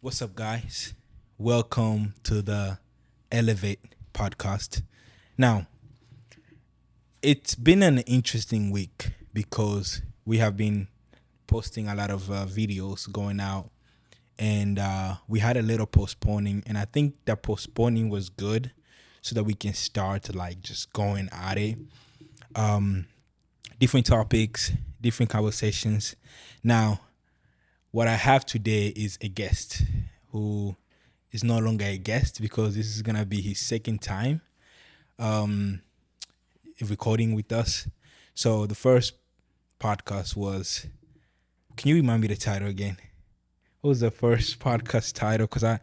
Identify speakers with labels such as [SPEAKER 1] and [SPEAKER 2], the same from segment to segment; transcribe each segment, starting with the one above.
[SPEAKER 1] What's up, guys? Welcome to the Elevate podcast. Now, it's been an interesting week because we have been posting a lot of videos going out, and we had a little postponing, and I think that postponing was good so that we can start like just going at it. Different topics, different conversations. Now, what I have today is a guest who is no longer a guest because this is gonna be his second time recording with us. So the first podcast was. Can you remind me the title again? What was the first podcast title? Because I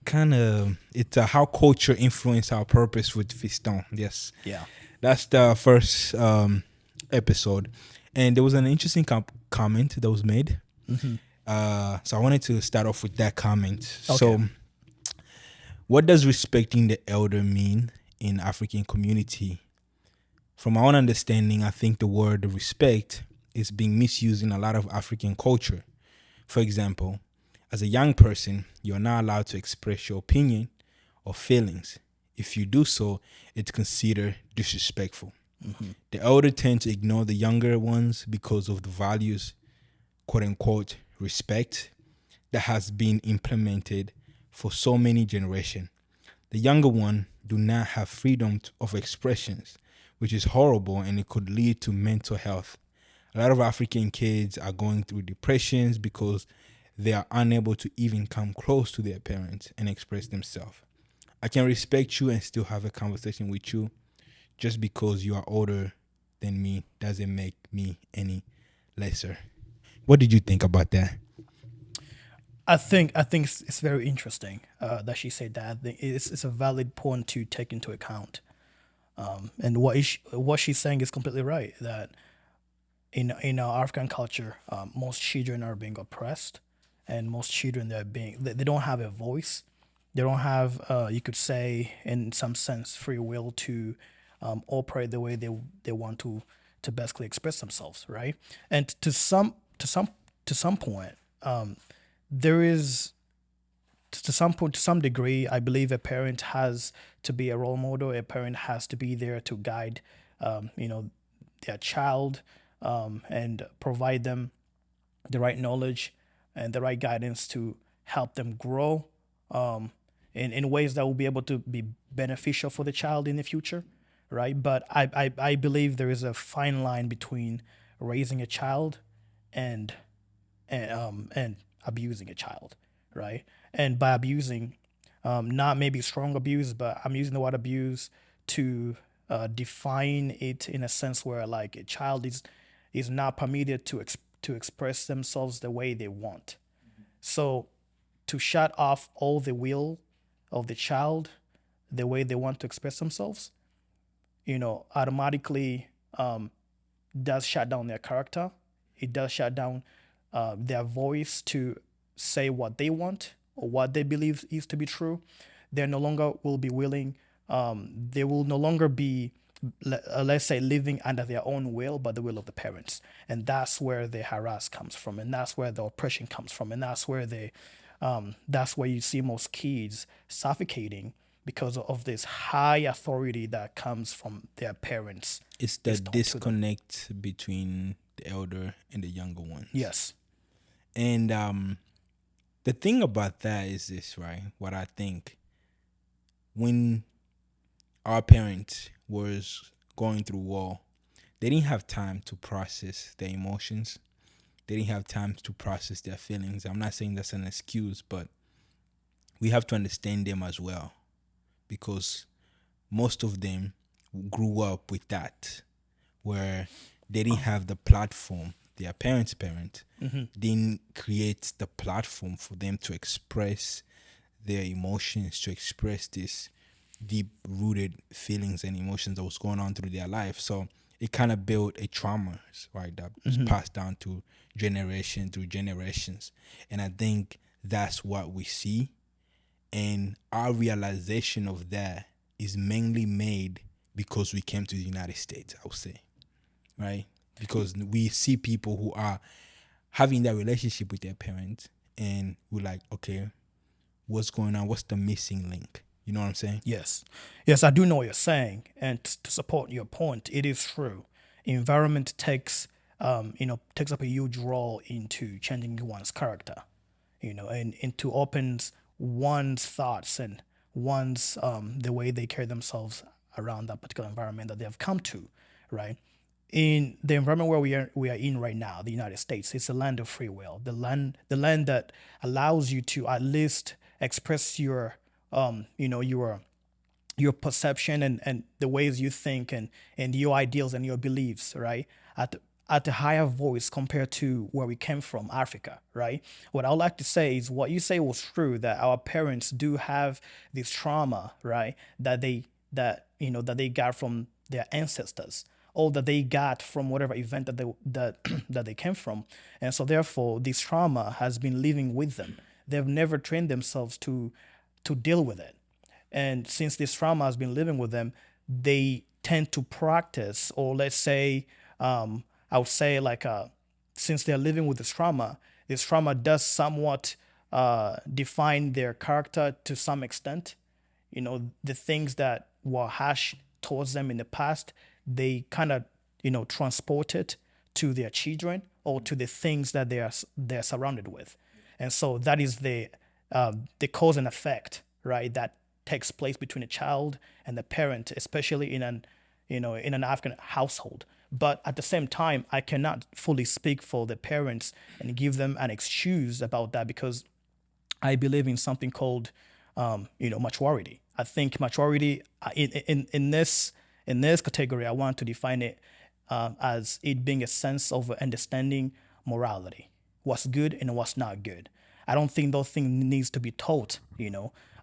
[SPEAKER 1] kind of it's how culture influence our purpose with Feston. Yes,
[SPEAKER 2] Yeah.
[SPEAKER 1] that's the first episode, and there was an interesting comment that was made. So I wanted to start off with that comment. So, what does respecting the elder mean in African community? From my own understanding, I think the word respect is being misused in a lot of African culture. For example, as a young person, you're not allowed to express your opinion or feelings. If you do so, it's considered disrespectful. The elder tend to ignore the younger ones because of the values, quote unquote, respect that has been implemented for so many generations. The younger one do not have freedom of expressions, which is horrible and it could lead to mental health. A lot of African kids are going through depressions because they are unable to even come close to their parents and express themselves. I can respect you and still have a conversation with you. Just because you are older than me doesn't make me any lesser. What did you think about that?
[SPEAKER 2] I think it's very interesting that she said that. I think it's a valid point to take into account. And what she's saying is completely right. That in our African culture, most children are being oppressed, and most children they don't have a voice. They don't have you could say in some sense free will to operate the way they want to basically express themselves, right? And to some point, there is to some point, to some degree, I believe a parent has to be a role model. A parent has to be there to guide, um, you know, their child, and provide them the right knowledge and the right guidance to help them grow, in ways that will be able to be beneficial for the child in the future, right? But I believe there is a fine line between raising a child and and abusing a child, right? And by abusing, not maybe strong abuse, but I'm using the word abuse to define it in a sense where like a child is not permitted to express themselves the way they want. So to shut off all the will of the child, the way they want to express themselves, automatically does shut down their character. It does shut down their voice to say what they want or what they believe is to be true. They no longer will be willing. They will no longer be, let's say, living under their own will, but the will of the parents. And that's where the harass comes from, and that's where the oppression comes from, and that's where you see most kids suffocating because of this high authority that comes from their parents.
[SPEAKER 1] It's the
[SPEAKER 2] Is taught to them.
[SPEAKER 1] disconnect between the elder and the younger ones.
[SPEAKER 2] Yes.
[SPEAKER 1] And the thing about that is this, right? What I think when our parents was going through war, they didn't have time to process their emotions. They didn't have time to process their feelings. I'm not saying that's an excuse, but we have to understand them as well because most of them grew up with that where they didn't have the platform. Their parent didn't create the platform for them to express their emotions, to express this deep rooted feelings and emotions that was going on through their life. So it kind of built a trauma, right, that was passed down to generation through generations. And I think that's what we see. And our realization of that is mainly made because we came to the United States, I would say, right? Because we see people who are having that relationship with their parents and we're like, okay, what's going on? What's the missing link? You know what I'm saying?
[SPEAKER 2] Yes. Yes, I do know what you're saying. And to support your point, it is true. Environment takes up a huge role into changing one's character, and into opens one's thoughts and one's the way they carry themselves around that particular environment that they have come to, right? In the environment where we are in right now, the United States, it's a land of free will. The land that allows you to at least express your perception and the ways you think and your ideals and your beliefs, right? At a higher voice compared to where we came from, Africa, right? What I would like to say is what you say was true, that our parents do have this trauma, right? That they got from their ancestors, or that they got from whatever event that they came from. And so therefore this trauma has been living with them. They've never trained themselves to deal with it. And since this trauma has been living with them, they tend to practice, or let's say, I would say, like, since they're living with this trauma does somewhat define their character to some extent. The things that were harsh towards them in the past, they kind of, transport it to their children or to the things that they're surrounded with. And so that is the cause and effect, right? That takes place between a child and the parent, especially in an African household. But at the same time, I cannot fully speak for the parents and give them an excuse about that, because I believe in something called, maturity. I think maturity in this category, I want to define it as it being a sense of understanding morality, what's good and what's not good. I don't think those things needs to be taught.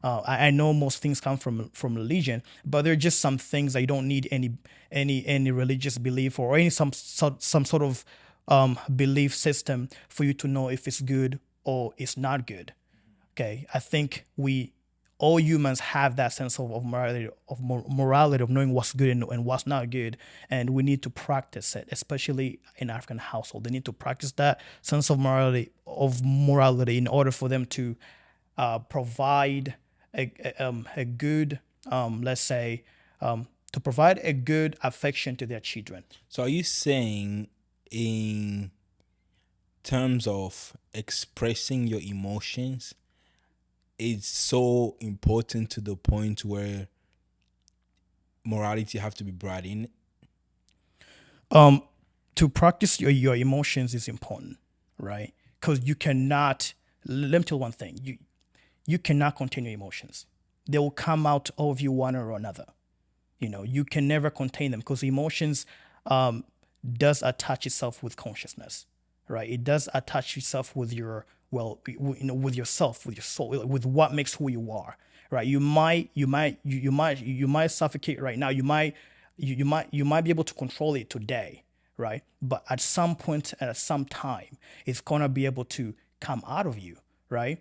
[SPEAKER 2] I know most things come from religion, but there are just some things that you don't need any religious belief or any some sort of belief system for you to know if it's good or it's not good. Okay, I think we all humans have that sense of morality, of knowing what's good and what's not good, and we need to practice it, especially in African household. They need to practice that sense of morality in order for them to provide a good, let's say, to provide a good affection to their children.
[SPEAKER 1] So are you saying in terms of expressing your emotions, it's so important to the point where morality have to be brought in?
[SPEAKER 2] To practice your emotions is important, right? Because you cannot. Let me tell you one thing. You cannot contain your emotions. They will come out of you one or another. You can never contain them, because emotions does attach itself with consciousness, right? It does attach itself with with yourself, with your soul, with what makes who you are, right? You might suffocate right now. You might be able to control it today, right? But at some point and at some time, it's gonna be able to come out of you, right?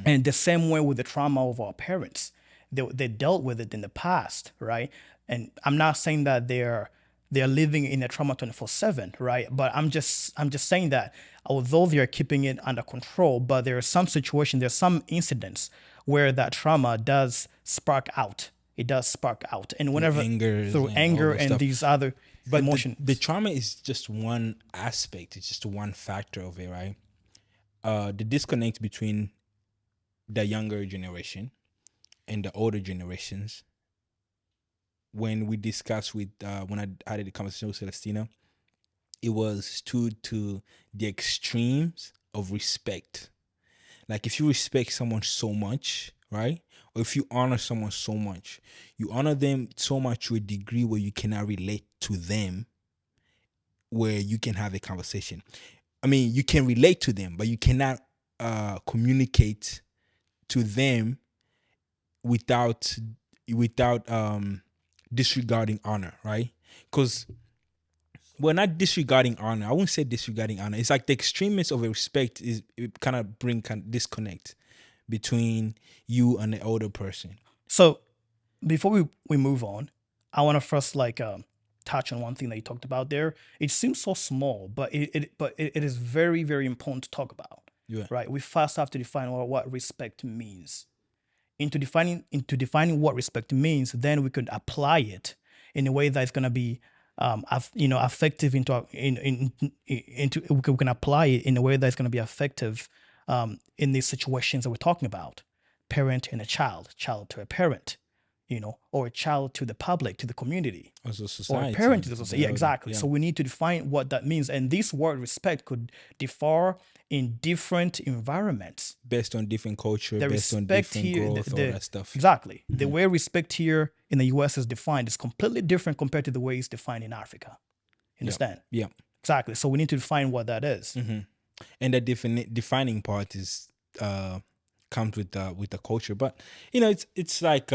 [SPEAKER 2] And the same way with the trauma of our parents, they dealt with it in the past, right? And I'm not saying that they're living in a trauma 24/7, right? But I'm just saying that although they're keeping it under control, but there are some situations, there's some incidents where that trauma does spark out. It does spark out, and whenever
[SPEAKER 1] Anger
[SPEAKER 2] through
[SPEAKER 1] and
[SPEAKER 2] anger
[SPEAKER 1] all that
[SPEAKER 2] and
[SPEAKER 1] stuff.
[SPEAKER 2] these other
[SPEAKER 1] But
[SPEAKER 2] emotions.
[SPEAKER 1] the trauma is just one aspect. It's just one factor of it, right? The disconnect between the younger generation and the older generations. When we discussed when I had the conversation with Celestina, it was stood to the extremes of respect. Like if you respect someone so much, right? Or if you honor someone so much, you honor them so much to a degree where you cannot relate to them, where you can have a conversation. I mean, you can relate to them, but you cannot communicate to them without disregarding honor, right? Because we're not disregarding honor. I wouldn't say disregarding honor. It's like the extremeness of a respect is it kind of bring disconnect between you and the older person.
[SPEAKER 2] So before we move on, I want to first touch on one thing that you talked about there. It seems so small, but it is very, very important to talk about.
[SPEAKER 1] Yeah.
[SPEAKER 2] right? We first have to define what respect means. Into defining what respect means, then we could apply it in a way that is going to be effective into we can apply it in a way that's going to be effective in these situations that we're talking about: parent and a child to a parent, or a child to the public, to the community,
[SPEAKER 1] Also
[SPEAKER 2] or a
[SPEAKER 1] society
[SPEAKER 2] parent to the
[SPEAKER 1] to the
[SPEAKER 2] society. Yeah,
[SPEAKER 1] elder.
[SPEAKER 2] exactly.
[SPEAKER 1] Yeah.
[SPEAKER 2] So we need to define what that means, and this word respect could differ in different environments.
[SPEAKER 1] Based on different culture,
[SPEAKER 2] The
[SPEAKER 1] based on
[SPEAKER 2] respect
[SPEAKER 1] different
[SPEAKER 2] here,
[SPEAKER 1] growth, all that stuff.
[SPEAKER 2] exactly, the way respect here in the US is defined is completely different compared to the way it's defined in Africa. You
[SPEAKER 1] Yeah.
[SPEAKER 2] understand?
[SPEAKER 1] Yeah.
[SPEAKER 2] Exactly. So we need to define what that is.
[SPEAKER 1] And the defining part is comes with the culture. But it's like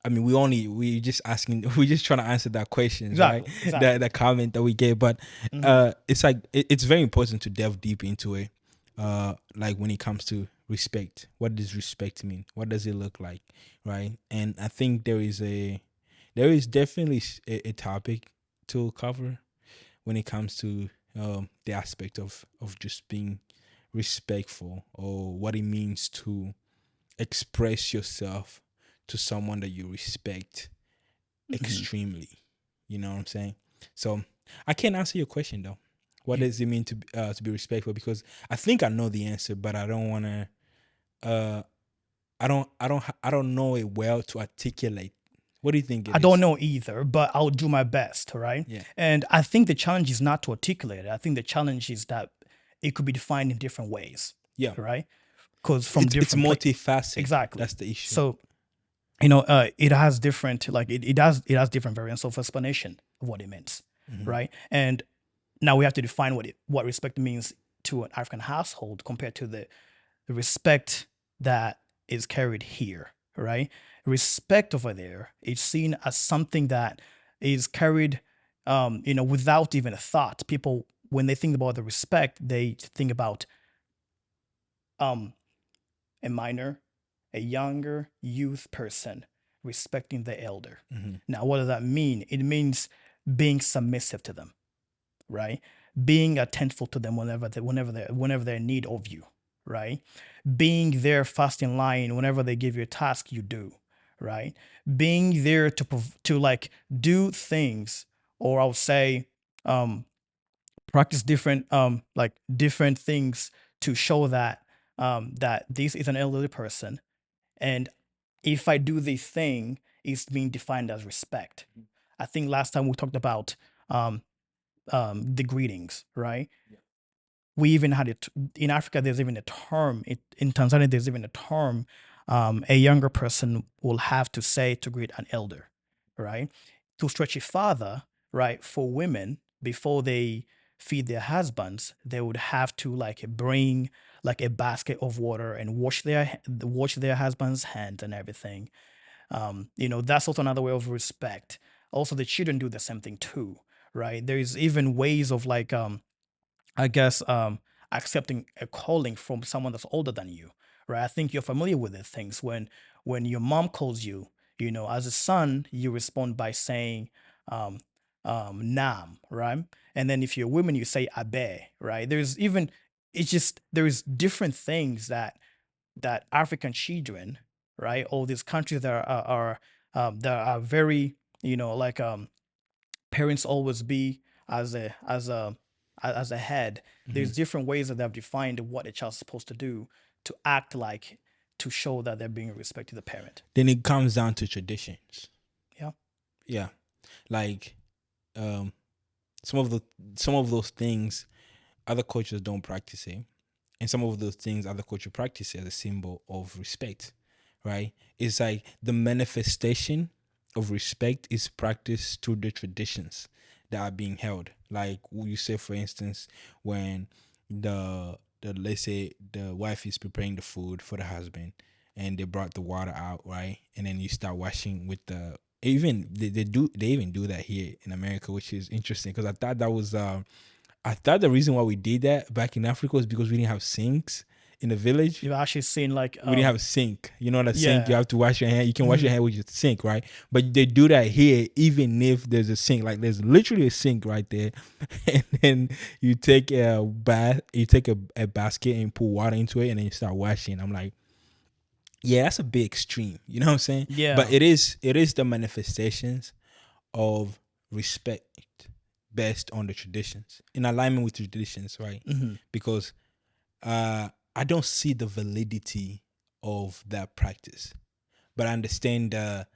[SPEAKER 1] I mean, we just asking, we just trying to answer that questions, right?
[SPEAKER 2] Exactly.
[SPEAKER 1] The comment that we gave, but it's like it's very important to delve deep into it. Like when it comes to respect, what does respect mean? What does it look like, right? And I think there is definitely a topic to cover when it comes to the aspect of just being respectful, or what it means to express yourself to someone that you respect extremely. You know what I'm saying? So I can't answer your question though. What does it mean to be respectful? Because I think I know the answer, but I don't want to. I don't know it well to articulate. What do you think it
[SPEAKER 2] I
[SPEAKER 1] is?
[SPEAKER 2] don't know either, but I'll do my best, right?
[SPEAKER 1] Yeah.
[SPEAKER 2] And I think the challenge is not to articulate it. I think the challenge is that it could be defined in different ways.
[SPEAKER 1] Yeah.
[SPEAKER 2] Right? Because from
[SPEAKER 1] It's
[SPEAKER 2] different
[SPEAKER 1] multifaceted.
[SPEAKER 2] Exactly.
[SPEAKER 1] That's the issue.
[SPEAKER 2] So it has different, like it has different variants of explanation of what it means, right? And now we have to define what respect means to an African household compared to the respect that is carried here, right? Respect over there is seen as something that is carried, without even a thought. People, when they think about the respect, they think about a minor, a younger youth person respecting the elder. Now, what does that mean? It means being submissive to them, right? Being attentive to them whenever they're in need of you, right? Being there first in line whenever they give you a task, you do, right? Being there to like do things, or I would say, practice different things to show that that this is an elderly person, and if I do this thing, it's being defined as respect. I think last time we talked about the greetings, right? We even had it in Africa. There's even a term. In Tanzania, there's even a term. A younger person will have to say to greet an elder, right? To stretch it further, right? For women, before they feed their husbands, they would have to like bring like a basket of water and wash their husband's hands and everything. That's also another way of respect. Also, the children do the same thing too, right? There's even ways of like I guess accepting a calling from someone that's older than you, right? I think you're familiar with these things. When your mom calls you, as a son, you respond by saying nam, right? And then if you're a woman, you say abe, right? There's different things that African children, right? All these countries that are very, like parents always be as a head. There's different ways that they've defined what a child's supposed to do to act like, to show that they're being respect to the parent.
[SPEAKER 1] Then it comes down to traditions.
[SPEAKER 2] Yeah.
[SPEAKER 1] Yeah. Like some of those things other cultures don't practice it. And some of those things other culture practice as a symbol of respect. Right? It's like the manifestation of respect is practiced through the traditions that are being held. Like you say, for instance, when the let's say the wife is preparing the food for the husband, and they brought the water out, right? And then you start washing with the even they even do that here in America, which is interesting because I thought the reason why we did that back in Africa was because we didn't have sinks. in the village,
[SPEAKER 2] You've actually seen like
[SPEAKER 1] we didn't have a sink. You know, the sink, you
[SPEAKER 2] yeah.
[SPEAKER 1] have to wash your hand. You can wash your hand with your sink, right? But they do that here, even if there's a sink. Like there's literally a sink right there, and then you take a bath, you take a basket and put water into it, and then you start washing. I'm like, yeah, that's a bit extreme. You know what I'm saying? But
[SPEAKER 2] Yeah.
[SPEAKER 1] it is the manifestations of respect based on the traditions, in alignment with traditions, right? Because I don't see the validity of that practice, but I understand the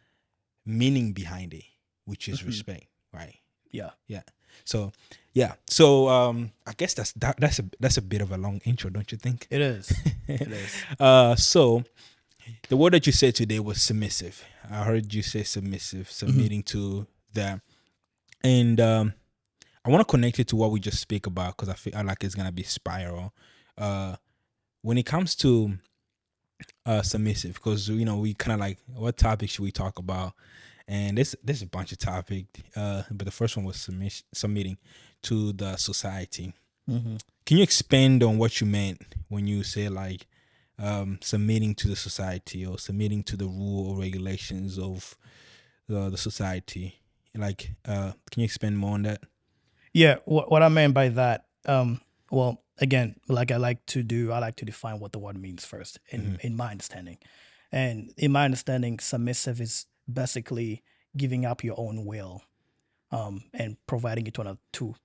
[SPEAKER 1] meaning behind it, which is respect, right?
[SPEAKER 2] Yeah.
[SPEAKER 1] Yeah. So yeah. So I guess that's a bit of a long intro, don't you think?
[SPEAKER 2] It is. It is.
[SPEAKER 1] So the word that you said today was submissive. I heard you say submissive, submitting to that, and I want to connect it to what we just speak about because I like it's gonna be spiral. When it comes to submissive, because we kind of like, what topic should we talk about, and there's a bunch of topic, but the first one was submitting to the society. Can you expand on what you meant when you say like submitting to the society or submitting to the rule or regulations of the society? Like can you expand more on that?
[SPEAKER 2] Yeah, what I meant by that, well, again, like I like to do, I like to define what the word means first in my understanding. And in my understanding, submissive is basically giving up your own will, and providing it to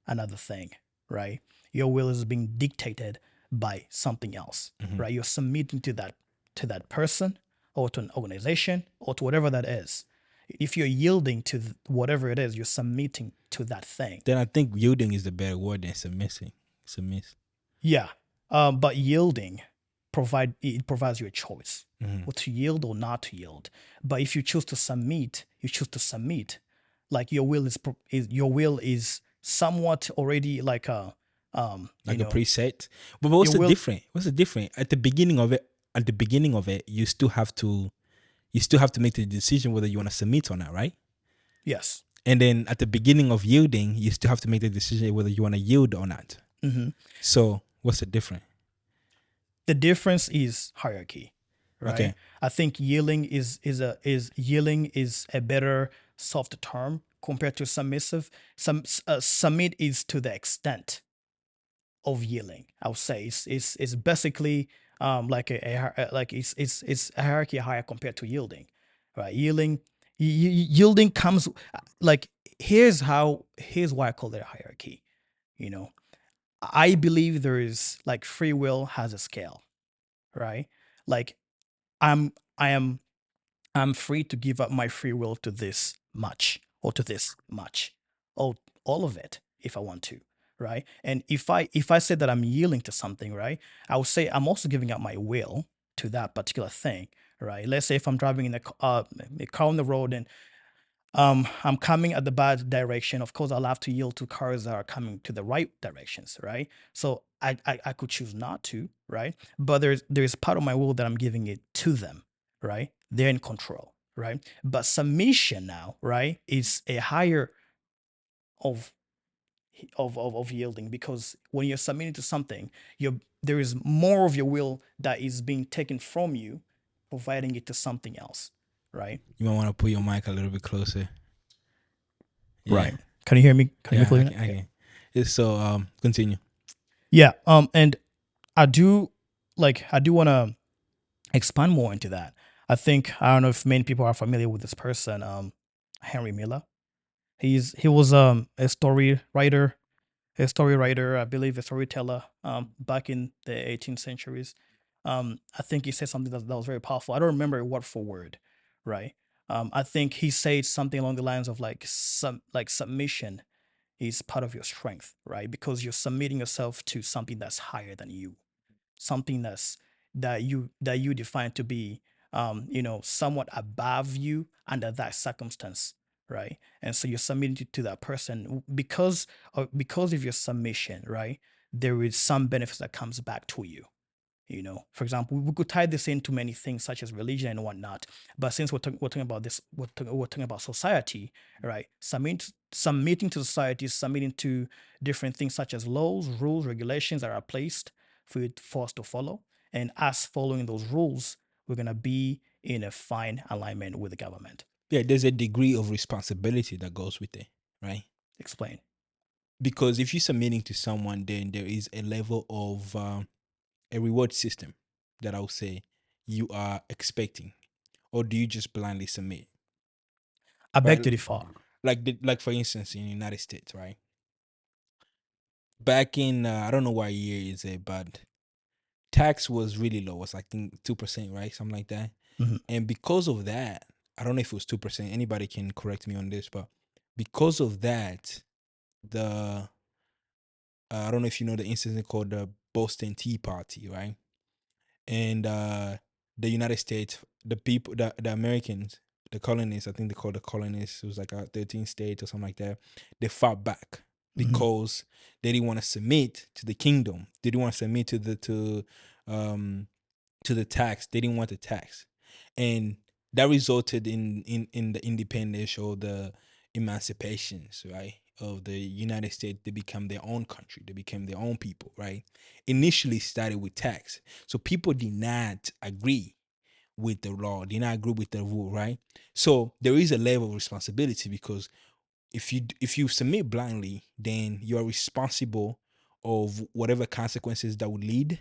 [SPEAKER 2] another thing, right? Your will is being dictated by something else, right? You're submitting to that person or to an organization or to whatever that is. If you're yielding to whatever it is, you're submitting to that thing.
[SPEAKER 1] Then I think yielding is the better word than submissing. Submiss.
[SPEAKER 2] Yeah. But yielding provides you a choice, or to yield or not to yield. But if you choose to submit, you choose to submit. Like your will is somewhat already like a
[SPEAKER 1] Like a preset. But what's
[SPEAKER 2] your
[SPEAKER 1] the
[SPEAKER 2] will.
[SPEAKER 1] difference? What's the difference? At the beginning of it, you still have to make the decision whether you want to submit or not, right?
[SPEAKER 2] Yes.
[SPEAKER 1] And then at the beginning of yielding, you still have to make the decision whether you want to yield or not. So what's the difference?
[SPEAKER 2] The difference is hierarchy, right?
[SPEAKER 1] Okay.
[SPEAKER 2] I think yielding is a better softer term compared to submissive. Submit is to the extent of yielding. I would say it's basically like like it's a hierarchy higher compared to yielding, right? Yielding comes like here's why I call it a hierarchy. You know, I believe there is like free will has a scale, right? Like I'm I am I'm free to give up my free will to this much or to this much, or all of it if I want to, right? And if I say that I'm yielding to something, right, I would say I'm also giving up my will to that particular thing, right? Let's say if I'm driving in a car on the road and I'm coming at the bad direction. Of course, I'll have to yield to cars that are coming to the right directions, right? So I could choose not to, right? But there's part of my will that I'm giving it to them, right? They're in control, right? But submission now, right, is a higher of of yielding, because when you're submitting to something, there is more of your will that is being taken from you, providing it to something else, right?
[SPEAKER 1] You might want to put your mic a little bit closer. Yeah.
[SPEAKER 2] Right. Can you hear me? Can you hear me
[SPEAKER 1] Yeah,
[SPEAKER 2] clearly
[SPEAKER 1] I
[SPEAKER 2] now?
[SPEAKER 1] can. I
[SPEAKER 2] Okay.
[SPEAKER 1] can. So continue.
[SPEAKER 2] Yeah. And I do want to expand more into that. I don't know if many people are familiar with this person, Henry Miller. He was a story writer, I believe a storyteller, back in the 18th centuries. I think he said something that was very powerful. I don't remember word for word, right? I think he said something along the lines of like submission is part of your strength, right? Because you're submitting yourself to something that's higher than you, something that you define to be somewhat above you under that circumstance, right? And so you're submitting to that person because of your submission, right? There is some benefits that comes back to you. For example, we could tie this into many things such as religion and whatnot. But since we're talking about this, we're talking about society, right? Submitting to society is submitting to different things such as laws, rules, regulations that are placed, for us to follow. And us following those rules, we're gonna be in a fine alignment with the government.
[SPEAKER 1] Yeah, there's a degree of responsibility that goes with it, right?
[SPEAKER 2] Explain.
[SPEAKER 1] Because if you're submitting to someone, then there is a level of a reward system that I would say you are expecting, or do you just blindly submit?
[SPEAKER 2] I beg
[SPEAKER 1] Right?
[SPEAKER 2] to differ.
[SPEAKER 1] Like for instance, in the United States, right? Back in I don't know what year is it, but tax was really low. It's like 2%, right? Something like that.
[SPEAKER 2] Mhm.
[SPEAKER 1] And because of that, I don't know if it was 2%. Anybody can correct me on this, but because of that, the I don't know if you know the incident called the Boston Tea Party, right? And the United States, the people, the Americans, the colonists, I think they called the colonists, it was like 13 states or something like that. They fought back
[SPEAKER 2] Mhm.
[SPEAKER 1] because they didn't want to submit to the kingdom. They didn't want to submit um to the tax. They didn't want the tax, and that resulted in the independence or the emancipations, right, of the United States. They become their own country. They became their own people, right? Initially started with tax, so people did not agree with the law, did not agree with the rule, right? So there is a level of responsibility because if you submit blindly, then you are responsible of whatever consequences that would lead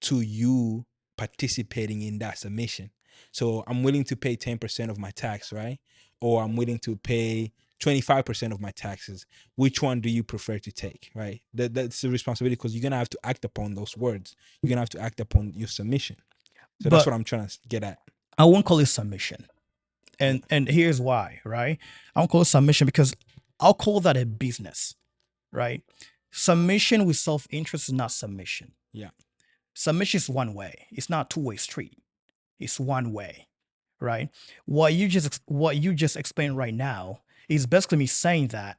[SPEAKER 1] to you participating in that submission. So I'm willing to pay 10% of my tax, right? Or I'm willing to pay 25% of my taxes. Which one do you prefer to take, right? That's the responsibility because you're going to have to act upon those words. You're going to have to act upon your submission. So that's what
[SPEAKER 2] But
[SPEAKER 1] I'm trying to get at.
[SPEAKER 2] I won't call it submission.
[SPEAKER 1] Yeah.
[SPEAKER 2] And here's why, right? I won't call it submission because I'll call that a business, right? Submission with self-interest is not submission.
[SPEAKER 1] Yeah.
[SPEAKER 2] Submission is one way. It's not two-way street. It's one way, right? What you just explained right now is basically me saying that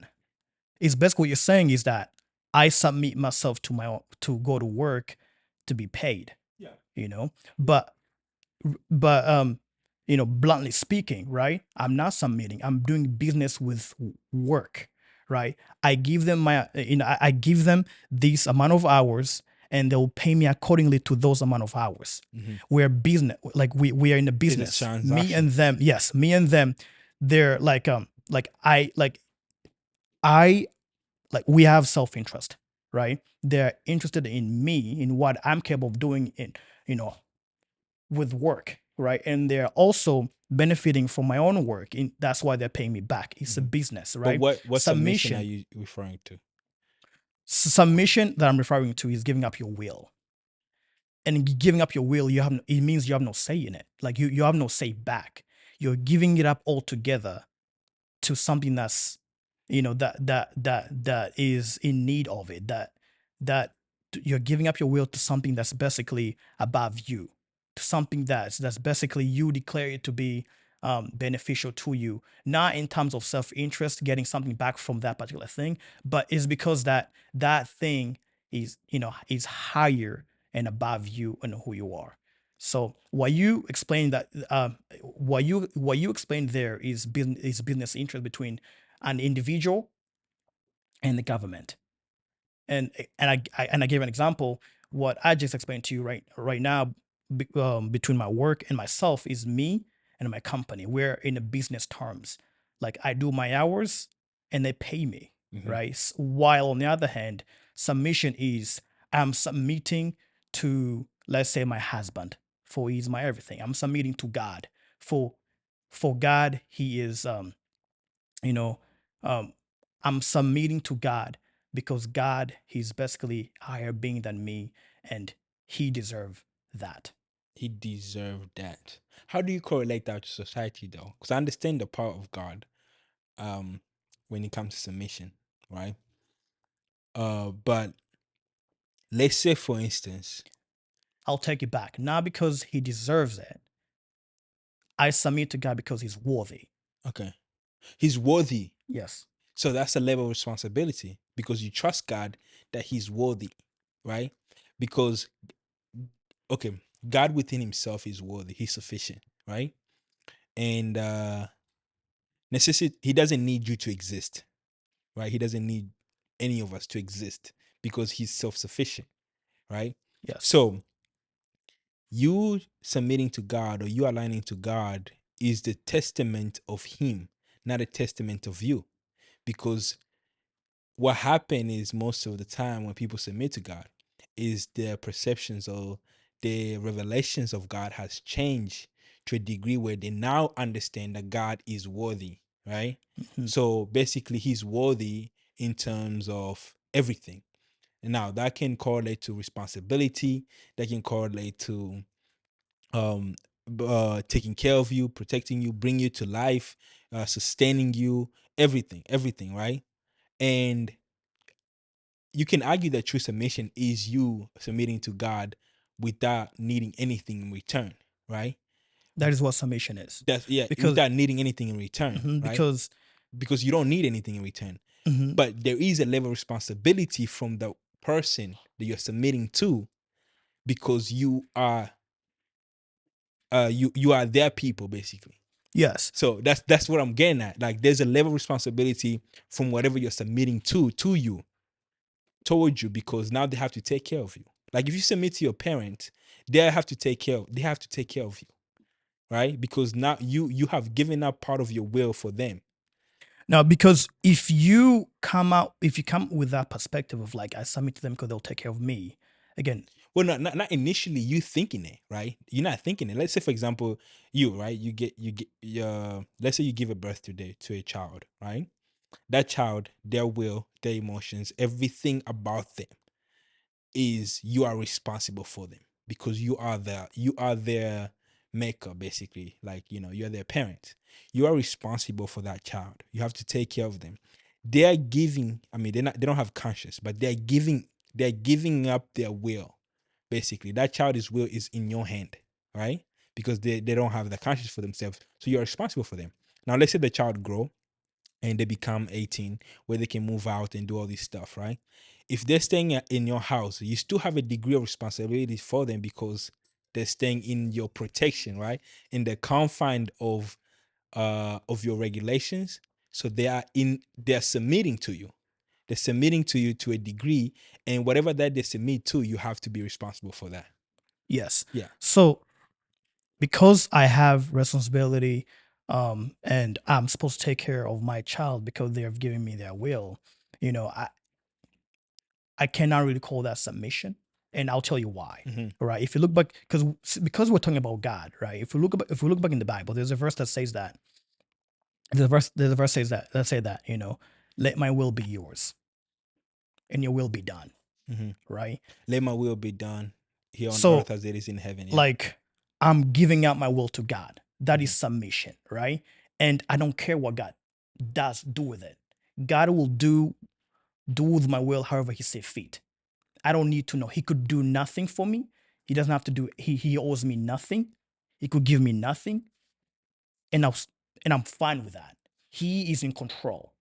[SPEAKER 2] is basically what you're saying is that I submit myself to my own, to go to work to be paid,
[SPEAKER 1] Yeah.
[SPEAKER 2] you know. But bluntly speaking, right? I'm not submitting. I'm doing business with work, right? I give them I give them this amount of hours, and they'll pay me accordingly to those amount of hours.
[SPEAKER 1] Mm-hmm.
[SPEAKER 2] We're business, like we are in a
[SPEAKER 1] It's a
[SPEAKER 2] business. Me
[SPEAKER 1] transaction.
[SPEAKER 2] and them, yes, me and them. They're I like we have self-interest, right? They're interested in me, in what I'm capable of doing in, you know, with work, right? And they're also benefiting from my own work. That's why they're paying me back. It's a
[SPEAKER 1] Mhm.
[SPEAKER 2] business,
[SPEAKER 1] But
[SPEAKER 2] right?
[SPEAKER 1] what submission are
[SPEAKER 2] Submission,
[SPEAKER 1] you referring to?
[SPEAKER 2] submission that I'm referring to is giving up your will. And giving up your will, it means you have no say in it. Like you have no say back. You're giving it up altogether to something that's that is in need of it, that you're giving up your will to something that's basically above you, to something that's basically you declare it to be beneficial to you, not in terms of self-interest getting something back from that particular thing, but it's because that thing is higher and above you and who you are. So what you explained there is business interest between an individual and the government. And I gave an example. What I just explained to you right now, between my work and myself, is me and my company. We're in a business terms. Like I do my hours and they pay me,
[SPEAKER 1] Mm-hmm.
[SPEAKER 2] right? While on the other hand, submission is I'm submitting to, let's say, my husband, for he's my everything. I'm submitting to God for God. He is you know um I'm submitting to God because God, he's basically higher being than me, and he deserve that.
[SPEAKER 1] He deserved that. How do you correlate that to society though? Because I understand the power of God um when it comes to submission, right? But let's say for instance,
[SPEAKER 2] I'll take it back, not because he deserves it. I submit to God because he's worthy.
[SPEAKER 1] okay, he's worthy.
[SPEAKER 2] Yes.
[SPEAKER 1] So that's a level of responsibility because you trust God that he's worthy, right? Because okay, God within himself is worthy, he's sufficient, right? And necessity, he doesn't need you to exist, right? He doesn't need any of us to exist because he's self-sufficient, right?
[SPEAKER 2] Yes.
[SPEAKER 1] So you submitting to God, or you aligning to God, is the testament of Him, not a testament of you. Because what happened is, most of the time when people submit to God, is their perceptions or their revelations of God has changed to a degree where they now understand that God is worthy, right?
[SPEAKER 2] Mhm.
[SPEAKER 1] So basically, He's worthy in terms of everything. And now that can correlate to responsibility, that can correlate to um taking care of you, protecting you, bring you to life, sustaining you, everything, right? And you can argue that true submission is you submitting to God without needing anything in return, right?
[SPEAKER 2] That is what submission is.
[SPEAKER 1] That's, yeah,
[SPEAKER 2] Because
[SPEAKER 1] without needing anything in return,
[SPEAKER 2] mhm,
[SPEAKER 1] right?
[SPEAKER 2] because
[SPEAKER 1] Because you don't need anything in return.
[SPEAKER 2] mhm,
[SPEAKER 1] But there is a level of responsibility from the person that you're submitting to, because you are their people, basically.
[SPEAKER 2] yes.
[SPEAKER 1] So that's what I'm getting at. Like, there's a level of responsibility from whatever you're submitting to you, towards you, because now they have to take care of you. Like, if you submit to your parent, they have to take care of you, right? Because now you have given up part of your will for them.
[SPEAKER 2] Now, because if you come with that perspective of like, I submit to them because they'll take care of me, again,
[SPEAKER 1] Well, not initially you thinking it, right? You're not thinking it. Let's say, for example, you, right? You get let's say you give a birth today to a child, right? That child, their will, their emotions, everything about them, is you are responsible for them, because you are their maker, basically. Like, you're their parent. You are responsible for that child. You have to take care of them. They are giving, I mean, they don't have conscience, but they're giving up their will, basically. That child's will is in your hand, right? Because they don't have the conscience for themselves, so you're responsible for them. Now let's say the child grow and they become 18, where they can move out and do all this stuff, right? If they're staying in your house, you still have a degree of responsibility for them, because they're staying in your protection, right? In the confine of your regulations. So they're submitting to you. They're submitting to you to a degree, and whatever that they submit to, you have to be responsible for that.
[SPEAKER 2] yes.
[SPEAKER 1] Yeah.
[SPEAKER 2] So because I have responsibility, and I'm supposed to take care of my child because they have given me their will, you know, I cannot really call that submission, and I'll tell you why.
[SPEAKER 1] Mm-hmm.
[SPEAKER 2] Right? If you look back, because we're talking about God, right? If we look back in the Bible, there's a verse that says that there's a verse says that say that, let my will be yours and your will be done,
[SPEAKER 1] Mm-hmm.
[SPEAKER 2] right?
[SPEAKER 1] Let my will be done here on
[SPEAKER 2] So
[SPEAKER 1] earth as it is in heaven. Yeah.
[SPEAKER 2] like I'm giving out my will to God. That is
[SPEAKER 1] Mhm.
[SPEAKER 2] submission, right? And I don't care what God do with it. God will do with my will however he sees fit. I don't need to know. He could do nothing for me. He doesn't have to do. He owes me nothing. He could give me nothing, and I'm fine with that. He is in control.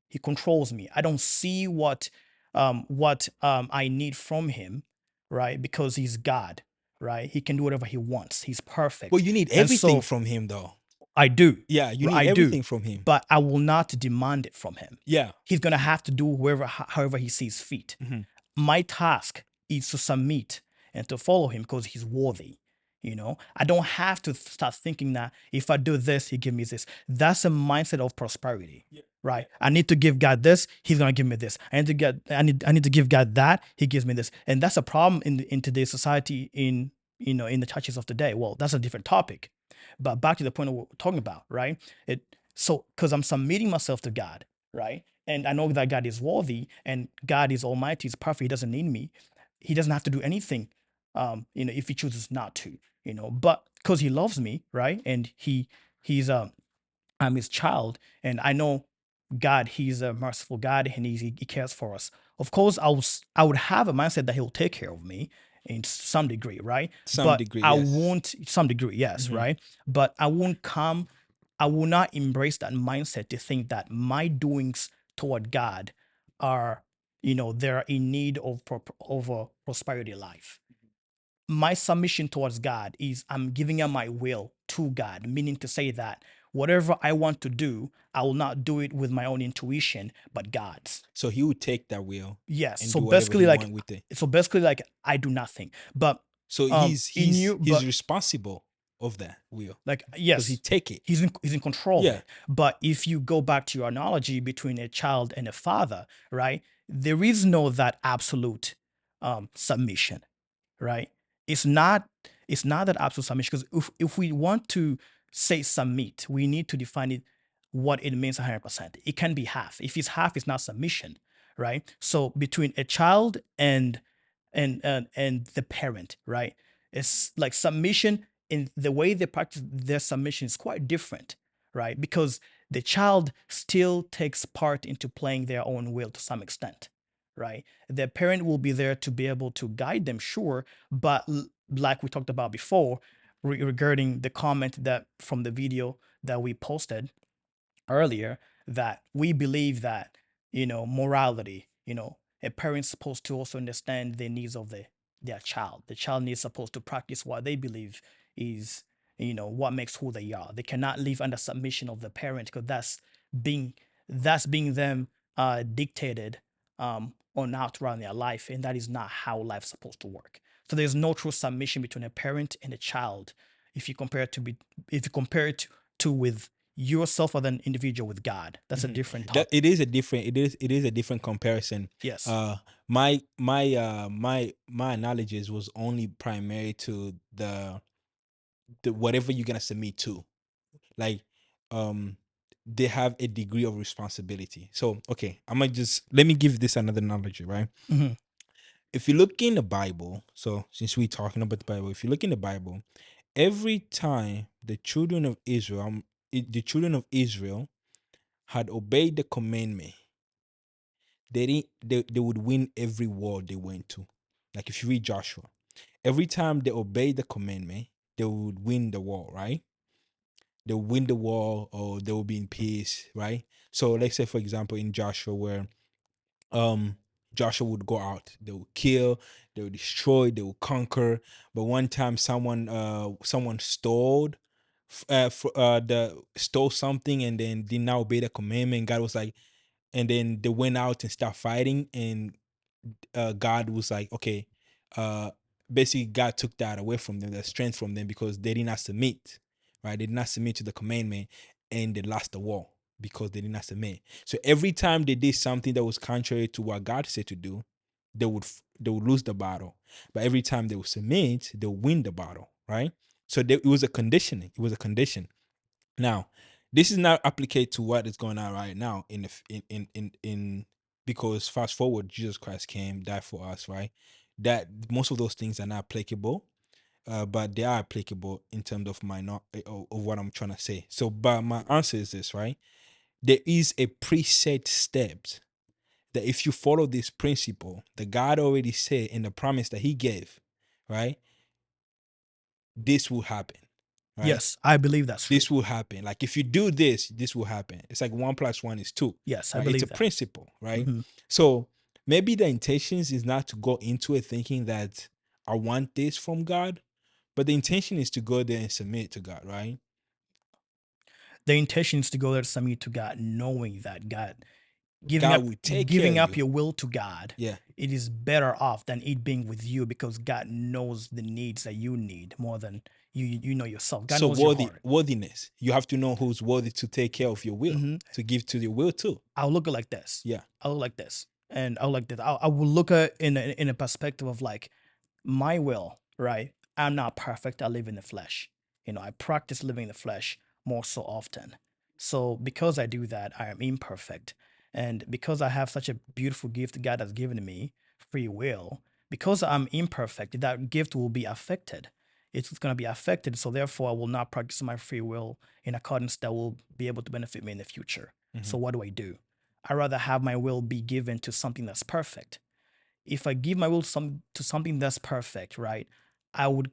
[SPEAKER 2] He controls me. I don't see what I need from him, right? Because he's God, right? He can do whatever he wants. He's
[SPEAKER 1] Well,
[SPEAKER 2] perfect,
[SPEAKER 1] you need
[SPEAKER 2] and
[SPEAKER 1] everything
[SPEAKER 2] so
[SPEAKER 1] from him, though.
[SPEAKER 2] I do.
[SPEAKER 1] Yeah, you need
[SPEAKER 2] I do,
[SPEAKER 1] everything from him.
[SPEAKER 2] but I will not demand it from him.
[SPEAKER 1] Yeah.
[SPEAKER 2] He's gonna have to do however he sees fit.
[SPEAKER 1] Mhm.
[SPEAKER 2] My task is to submit and to follow him because he's worthy. I don't have to start thinking that if I do this, he give me this. That's a mindset of prosperity, right? I need to give God this, he's gonna give me this. I need to give God that, he gives me this. And that's a problem in today's society, in the churches of today. Well, that's a different topic. But back to the point of what we're talking about, right? Because I'm submitting myself to God, right? And I know that God is worthy and God is almighty, he's perfect, he doesn't need me. He doesn't have to do anything, if he chooses not to, but because he loves me, right? And he's I'm his child, and I know God, he's a merciful God, and he cares for us. Of course, I would have a mindset that he'll take care of me in some degree, right?
[SPEAKER 1] Some
[SPEAKER 2] But
[SPEAKER 1] degree,
[SPEAKER 2] I
[SPEAKER 1] yes.
[SPEAKER 2] won't, some degree, yes,
[SPEAKER 1] Mhm.
[SPEAKER 2] right? But I will not embrace that mindset to think that my doings toward God are, they're in need of a prosperity life. My submission towards God is I'm giving up my will to God, meaning to say that whatever I want to do, I will not do it with my own intuition, but God's.
[SPEAKER 1] So he would take that will
[SPEAKER 2] Yes.
[SPEAKER 1] and
[SPEAKER 2] So
[SPEAKER 1] do whatever
[SPEAKER 2] basically,
[SPEAKER 1] he
[SPEAKER 2] like,
[SPEAKER 1] want with it.
[SPEAKER 2] I do nothing. But
[SPEAKER 1] So
[SPEAKER 2] in you,
[SPEAKER 1] he's
[SPEAKER 2] but
[SPEAKER 1] responsible of that will
[SPEAKER 2] like,
[SPEAKER 1] because he
[SPEAKER 2] yes,
[SPEAKER 1] take it.
[SPEAKER 2] he's in control of
[SPEAKER 1] Yeah.
[SPEAKER 2] it. But if you go back to your analogy between a child and a father, right? There is no that absolute submission, right? It's not that absolute submission, because if we want to say submit, we need to define it, what it means 100%. It can be half. If it's half, it's not submission, right? So between a child and the parent, right? It's like submission, in the way they practice their submission is quite different, right? Because the child still takes part into playing their own will to some extent, right? The parent will be there to be able to guide them, sure, but like we talked about before, regarding the comment that from the video that we posted earlier, that we believe that, morality, a parent's supposed to also understand the needs of their child. The child needs supposed to practice what they believe is, what makes who they are. They cannot live under submission of the parent, because being being them dictated on how to run their life, and that is not how life's supposed to work. So there's no true submission between a parent and a child, if you compare it to with yourself as an individual with God. That's a different
[SPEAKER 1] That
[SPEAKER 2] topic.
[SPEAKER 1] it is a different comparison.
[SPEAKER 2] Yes.
[SPEAKER 1] My analogies was only primary to the whatever you're gonna submit to. Like they have a degree of responsibility. So okay, I'm gonna just let me give this another analogy, right?
[SPEAKER 2] Hmm.
[SPEAKER 1] If you look in the Bible, so since we're talking about the Bible, if you look in the Bible, every time the children of Israel had obeyed the commandment, they would win every war they went to. Like if you read Joshua, every time they obeyed the commandment, they would win the war, right? They'll win the war or they will be in peace, right? So let's say for example in Joshua where um Joshua would go out, they would kill, they would destroy, they would conquer. But one time someone stole something and then did not obey the commandment. God was like, and then they went out and start fighting, and God was like, okay, uh, basically God took that away from them, that strength from them, because they did not submit, right? They did not submit to the commandment, and they lost the war because they did not submit. So every time they did something that was contrary to what God said to do, they would lose the battle. But every time they would submit, they would win the battle, right? So it was a conditioning. It was a condition. Now, this is not applicable to what is going on right now in because fast forward, Jesus Christ came, died for us, right? That most of those things are not applicable, but they are applicable in terms of of what I'm trying to say. So, but my answer is this, right? There is a preset steps that if you follow this principle, the God already said in the promise that He gave, right? This will happen, right?
[SPEAKER 2] Yes, I believe that's true.
[SPEAKER 1] This will happen. Like if you do this, this will happen. It's like 1+1 is 2.
[SPEAKER 2] Yes, I
[SPEAKER 1] Right? It's a
[SPEAKER 2] believe that.
[SPEAKER 1] principle, right?
[SPEAKER 2] Hmm.
[SPEAKER 1] So maybe the intentions is not to go into it thinking that I want this from God, but the intention is to go there and submit to God, right?
[SPEAKER 2] The intention is to go there to submit to God, knowing that giving
[SPEAKER 1] God
[SPEAKER 2] up
[SPEAKER 1] will take care
[SPEAKER 2] giving
[SPEAKER 1] of
[SPEAKER 2] up
[SPEAKER 1] you.
[SPEAKER 2] your will to God,
[SPEAKER 1] Yeah.
[SPEAKER 2] it is better off than it being with you, because God knows the needs that you need more than you know yourself. God
[SPEAKER 1] So
[SPEAKER 2] knows your heart.
[SPEAKER 1] worthiness. You have to know who's worthy to take care of your will,
[SPEAKER 2] Hmm.
[SPEAKER 1] to give to your will too.
[SPEAKER 2] I'll look at it like this.
[SPEAKER 1] Yeah.
[SPEAKER 2] I'll look like this, and I'll like this. I will look at it in a perspective of like my will, right? I'm not perfect. I live in the flesh. I practice living in the flesh more so often. So because I do that, I am imperfect. And because I have such a beautiful gift God has given me, free will, because I'm imperfect, that gift will be affected. It's going to be affected. So therefore, I will not practice my free will in accordance that will be able to benefit me in the future.
[SPEAKER 1] Mhm.
[SPEAKER 2] So what do? I rather have my will be given to something that's perfect. If I give my will to something that's perfect, right? I would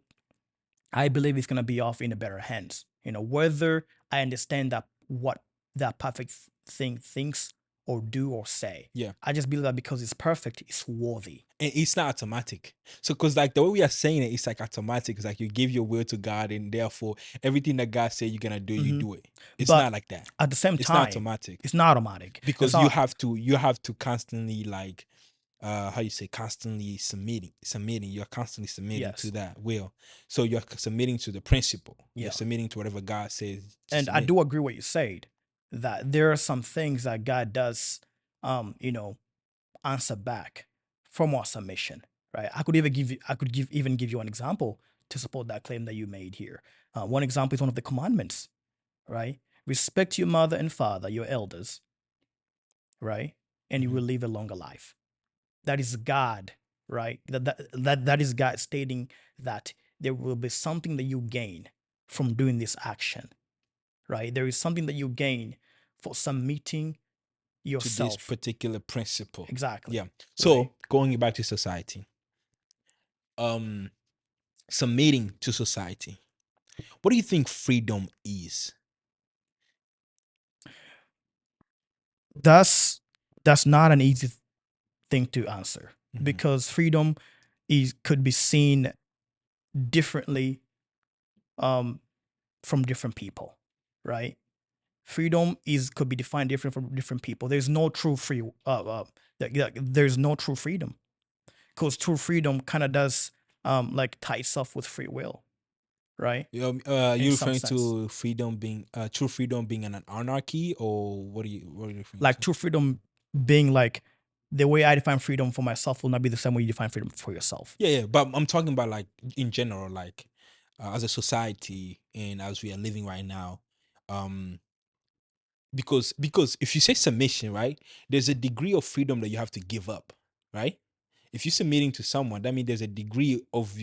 [SPEAKER 2] I believe it's gonna be off in a better hands. Whether I understand that what that perfect thing thinks or do or say.
[SPEAKER 1] Yeah.
[SPEAKER 2] I just believe that because it's perfect, it's worthy.
[SPEAKER 1] And it's not automatic. So, because like the way we are saying it, it's like automatic. It's like you give your will to God, and therefore everything that God said you're gonna do, you do it. It's
[SPEAKER 2] But
[SPEAKER 1] not like that.
[SPEAKER 2] at the same
[SPEAKER 1] It's not
[SPEAKER 2] time,
[SPEAKER 1] automatic
[SPEAKER 2] it's not automatic. That's
[SPEAKER 1] because
[SPEAKER 2] not
[SPEAKER 1] you have to constantly like how you say constantly submitting. You're constantly submitting to
[SPEAKER 2] yes.
[SPEAKER 1] that will. So you're submitting to the principle. You're
[SPEAKER 2] Yeah.
[SPEAKER 1] submitting to whatever God says to
[SPEAKER 2] And I
[SPEAKER 1] submit.
[SPEAKER 2] do agree what you said, that there are some things that God does you know, answer back from our submission. Right. I could even give you an example to support that claim that you made here. One example is one of the commandments, right? Respect your mother and father, your elders, right? And you
[SPEAKER 1] Mhm.
[SPEAKER 2] will live a longer life. That is God, right? That is God stating that there will be something that you gain from doing this action, right? There is something that you gain for submitting
[SPEAKER 1] To this
[SPEAKER 2] yourself.
[SPEAKER 1] particular principle.
[SPEAKER 2] Exactly.
[SPEAKER 1] Yeah.
[SPEAKER 2] Right.
[SPEAKER 1] So going back to society, um, submitting to society. What do you think freedom is?
[SPEAKER 2] That's not an easy thing to answer,
[SPEAKER 1] Mhm.
[SPEAKER 2] because freedom is could be seen differently um from different people, right? Freedom is could be defined different from different people. There's no true free there's no true freedom, because true freedom kind of does like tie itself with free will, right? In
[SPEAKER 1] You
[SPEAKER 2] some
[SPEAKER 1] referring
[SPEAKER 2] sense,
[SPEAKER 1] to freedom being true freedom being an anarchy, or what are you referring
[SPEAKER 2] like
[SPEAKER 1] to?
[SPEAKER 2] true freedom being like the way I define freedom for myself will not be the same way you define freedom for yourself.
[SPEAKER 1] Yeah, yeah, but I'm talking about like in general, like as a society and as we are living right now, um, because if you say submission, right, there's a degree of freedom that you have to give up, right? If you're submitting to someone, that means there's a degree of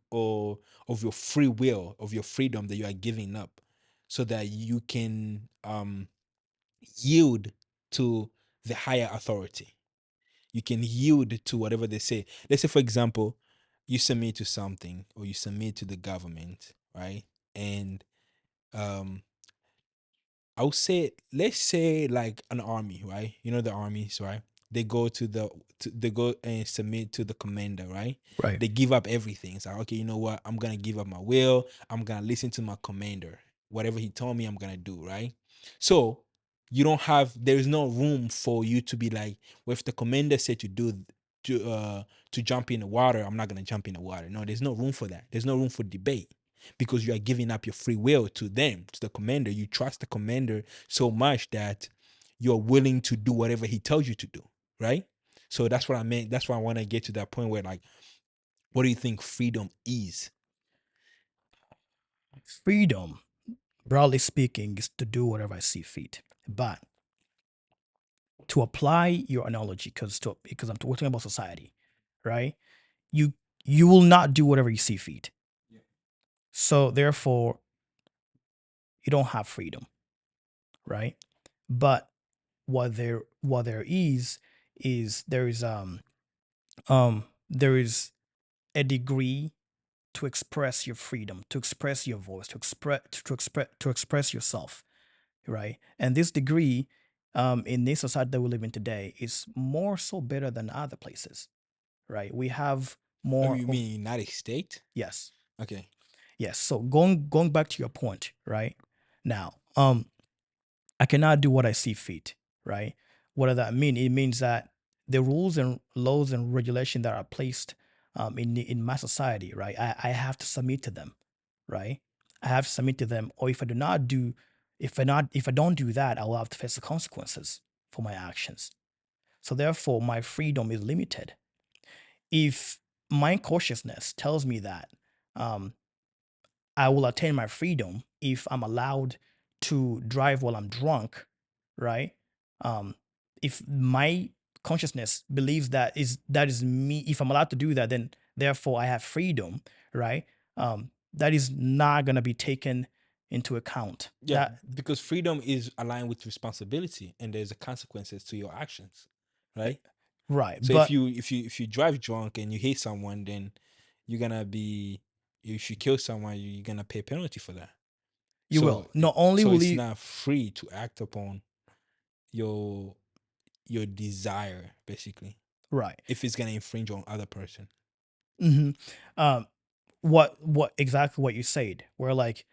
[SPEAKER 1] or of your free will, of your freedom that you are giving up, so that you can yield to the higher authority. You can yield to whatever they say. Let's say, for example, you submit to something or you submit to the government, right? And um, I would say, let's say like an army, right? You know the armies, right? They go they go and submit to the commander, right?
[SPEAKER 2] Right.
[SPEAKER 1] They give up everything. It's like, okay, you know what? I'm gonna give up my will. I'm gonna listen to my commander. Whatever he told me, I'm gonna do, right? So you don't have there is no room for you to be like, well, if the commander said to to jump in the water, I'm not gonna jump in the water. No, there's no room for that. There's no room for debate because you are giving up your free will to them, to the commander. You trust the commander so much that you're willing to do whatever he tells you to do, right? So that's what I meant. That's why I want to get to that point where, like, what do you think freedom is?
[SPEAKER 2] Freedom, broadly speaking, is to do whatever I see fit. But to apply your analogy, because I'm talking about society, right? You you will not do whatever you see fit. So therefore, you don't have freedom, right? But what there is there is a degree to express your freedom, to express your voice, to express yourself, right? And this degree, in this society that we live in today, is more so better than other places, right? We have
[SPEAKER 1] Oh,
[SPEAKER 2] more
[SPEAKER 1] you
[SPEAKER 2] of
[SPEAKER 1] mean United States?
[SPEAKER 2] yes,
[SPEAKER 1] Okay.
[SPEAKER 2] yes. So going back to your point, right? Now, I cannot do what I see fit, right? What does that mean? It means that the rules and laws and regulation that are placed in my society, right? I have to submit to them, right? I have to submit to them, or if I do not do, if I don't do that, I will have to face the consequences for my actions. So therefore, my freedom is limited. If my consciousness tells me that um, I will attain my freedom if I'm allowed to drive while I'm drunk, right? Um, if my consciousness believes that is me, if I'm allowed to do that, then therefore I have freedom, right? That is not gonna be taken into account.
[SPEAKER 1] Yeah, because freedom is aligned with responsibility, and there's a consequences to your actions, right?
[SPEAKER 2] Right,
[SPEAKER 1] So
[SPEAKER 2] but
[SPEAKER 1] if you drive drunk and you hit someone, then you're gonna be if you kill someone, you're gonna pay a penalty for that.
[SPEAKER 2] you will
[SPEAKER 1] So
[SPEAKER 2] not only
[SPEAKER 1] so
[SPEAKER 2] will
[SPEAKER 1] it's
[SPEAKER 2] you
[SPEAKER 1] not free to act upon your your desire, basically,
[SPEAKER 2] Right.
[SPEAKER 1] if it's gonna infringe on other person.
[SPEAKER 2] Mm-hmm. What exactly what you said, where like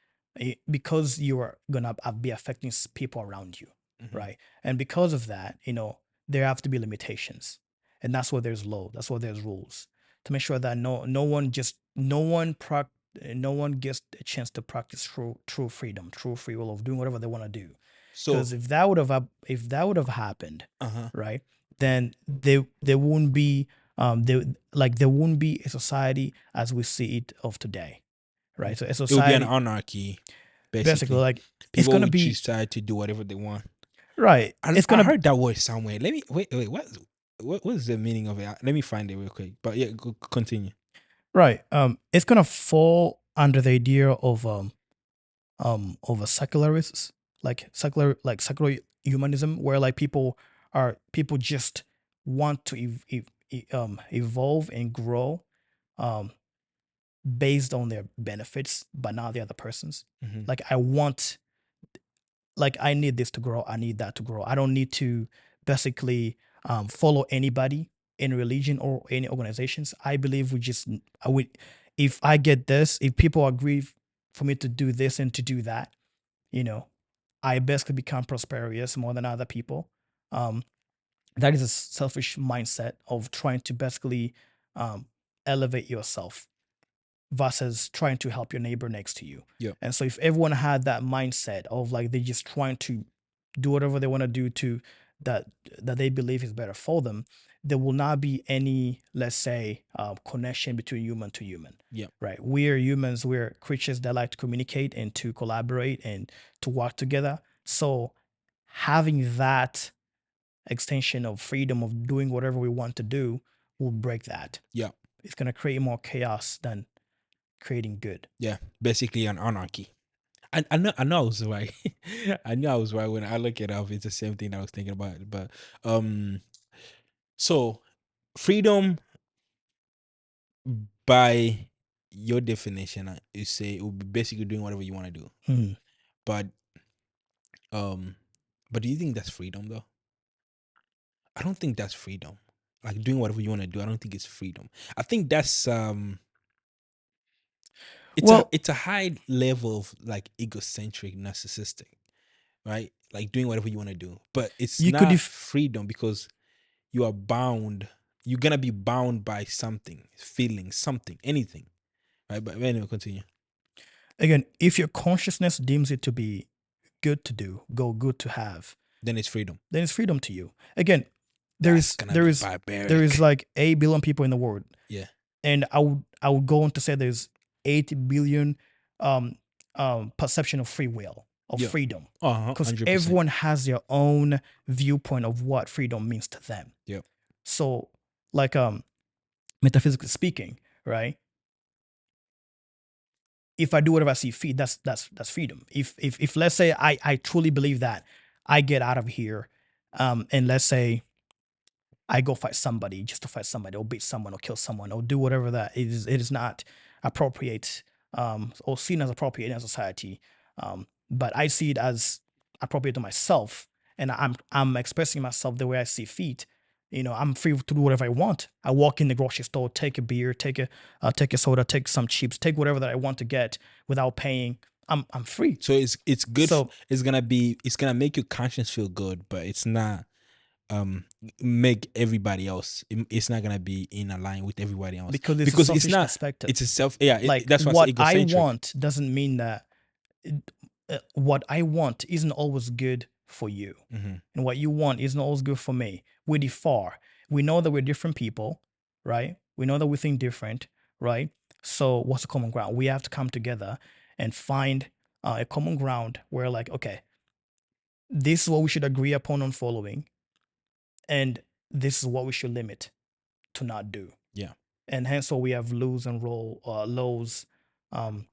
[SPEAKER 2] because you are gonna be affecting people around you,
[SPEAKER 1] Mm-hmm.
[SPEAKER 2] right? And because of that, there have to be limitations, and that's where there's law, that's where there's rules to make sure that no one gets a chance to practice true freedom, true free will of doing whatever they want to do.
[SPEAKER 1] So,
[SPEAKER 2] Because if that would have happened,
[SPEAKER 1] uh-huh.
[SPEAKER 2] right, then there wouldn't be there wouldn't be a society as we see it of today, right? So a
[SPEAKER 1] It would be an
[SPEAKER 2] society,
[SPEAKER 1] anarchy,
[SPEAKER 2] basically,
[SPEAKER 1] basically.
[SPEAKER 2] like it's
[SPEAKER 1] People
[SPEAKER 2] gonna
[SPEAKER 1] would
[SPEAKER 2] be
[SPEAKER 1] decide to do whatever they want.
[SPEAKER 2] right. It's
[SPEAKER 1] I
[SPEAKER 2] gonna
[SPEAKER 1] heard that word somewhere. Let me wait. What is the meaning of it? Let me find it real quick. But yeah, continue.
[SPEAKER 2] right. It's gonna fall under the idea of a secularists, like secular humanism, where like people just want to evolve and grow, um based on their benefits, but not the other person's.
[SPEAKER 1] Mm-hmm.
[SPEAKER 2] Like I need this to grow, I need that to grow. I don't need to basically follow anybody in religion or any organizations. I believe I would if I get this, if people agree for me to do this and to do that, you know, I basically become prosperous more than other people. Um, that is a selfish mindset of trying to basically um, elevate yourself versus trying to help your neighbor next to you.
[SPEAKER 1] Yeah.
[SPEAKER 2] And so if everyone had that mindset of like they're just trying to do whatever they want to do to that that they believe is better for them, there will not be any, let's say, connection between human to human.
[SPEAKER 1] Yeah.
[SPEAKER 2] Right? We're humans. We're creatures that like to communicate and to collaborate and to work together. So having that extension of freedom of doing whatever we want to do will break that.
[SPEAKER 1] Yeah.
[SPEAKER 2] It's gonna create more chaos than creating good.
[SPEAKER 1] Yeah. Basically an anarchy. I know I was right. I knew I was right when I look it up. It's the same thing I was thinking about. But so freedom, by your definition, you say it would be basically doing whatever you want to do.
[SPEAKER 2] Hmm.
[SPEAKER 1] But um, but do you think that's freedom though? I don't think that's freedom. Like doing whatever you want to do, I don't think it's freedom. I think that's
[SPEAKER 2] Well,
[SPEAKER 1] it's a high level of like egocentric, narcissistic, right? Like doing whatever you want to do, but it's
[SPEAKER 2] you could
[SPEAKER 1] not
[SPEAKER 2] if
[SPEAKER 1] freedom because you are bound. You're gonna be bound by something, feeling something, anything, right? But anyway, continue.
[SPEAKER 2] again, if your consciousness deems it to be good to do, good to have,
[SPEAKER 1] Then it's freedom.
[SPEAKER 2] then it's freedom to you. Again, there
[SPEAKER 1] That's
[SPEAKER 2] is
[SPEAKER 1] gonna
[SPEAKER 2] there
[SPEAKER 1] be
[SPEAKER 2] is there is
[SPEAKER 1] barbaric.
[SPEAKER 2] like 8 billion people in the world,
[SPEAKER 1] Yeah.
[SPEAKER 2] and I would go on to say there's 8 billion um perception of free will, of
[SPEAKER 1] Yeah.
[SPEAKER 2] freedom,
[SPEAKER 1] 100%.
[SPEAKER 2] because everyone has their own viewpoint of what freedom means to them.
[SPEAKER 1] Yeah.
[SPEAKER 2] So, like metaphysically speaking, right? If I do whatever I see fit, that's freedom. If let's say I truly believe that I get out of here, and let's say I go fight somebody just to fight somebody, or beat someone, or kill someone, or do whatever that it is not appropriate, or seen as appropriate in a society. But I see it as appropriate to myself, and I'm expressing myself the way I see fit. I'm free to do whatever I want. I walk in the grocery store, take a beer, take a soda, take some chips, take whatever that I want to get without paying. I'm free.
[SPEAKER 1] So it's good.
[SPEAKER 2] So
[SPEAKER 1] It's gonna make your conscience feel good, but it's not make everybody else. It's not gonna be in a line with everybody else
[SPEAKER 2] because it's a
[SPEAKER 1] because it's
[SPEAKER 2] selfish
[SPEAKER 1] not.
[SPEAKER 2] perspective.
[SPEAKER 1] It's a self. Yeah.
[SPEAKER 2] Like
[SPEAKER 1] That's why I say
[SPEAKER 2] what I
[SPEAKER 1] egocentric.
[SPEAKER 2] want doesn't mean that what I want isn't always good for you,
[SPEAKER 1] Mm-hmm.
[SPEAKER 2] and what you want isn't always good for me. We differ. We know that we're different people, right? We know that we think different, right? So what's the common ground? We have to come together and find a common ground where, like, okay, this is what we should agree upon on following, and this is what we should limit to not do.
[SPEAKER 1] Yeah.
[SPEAKER 2] And hence, so we have laws, um,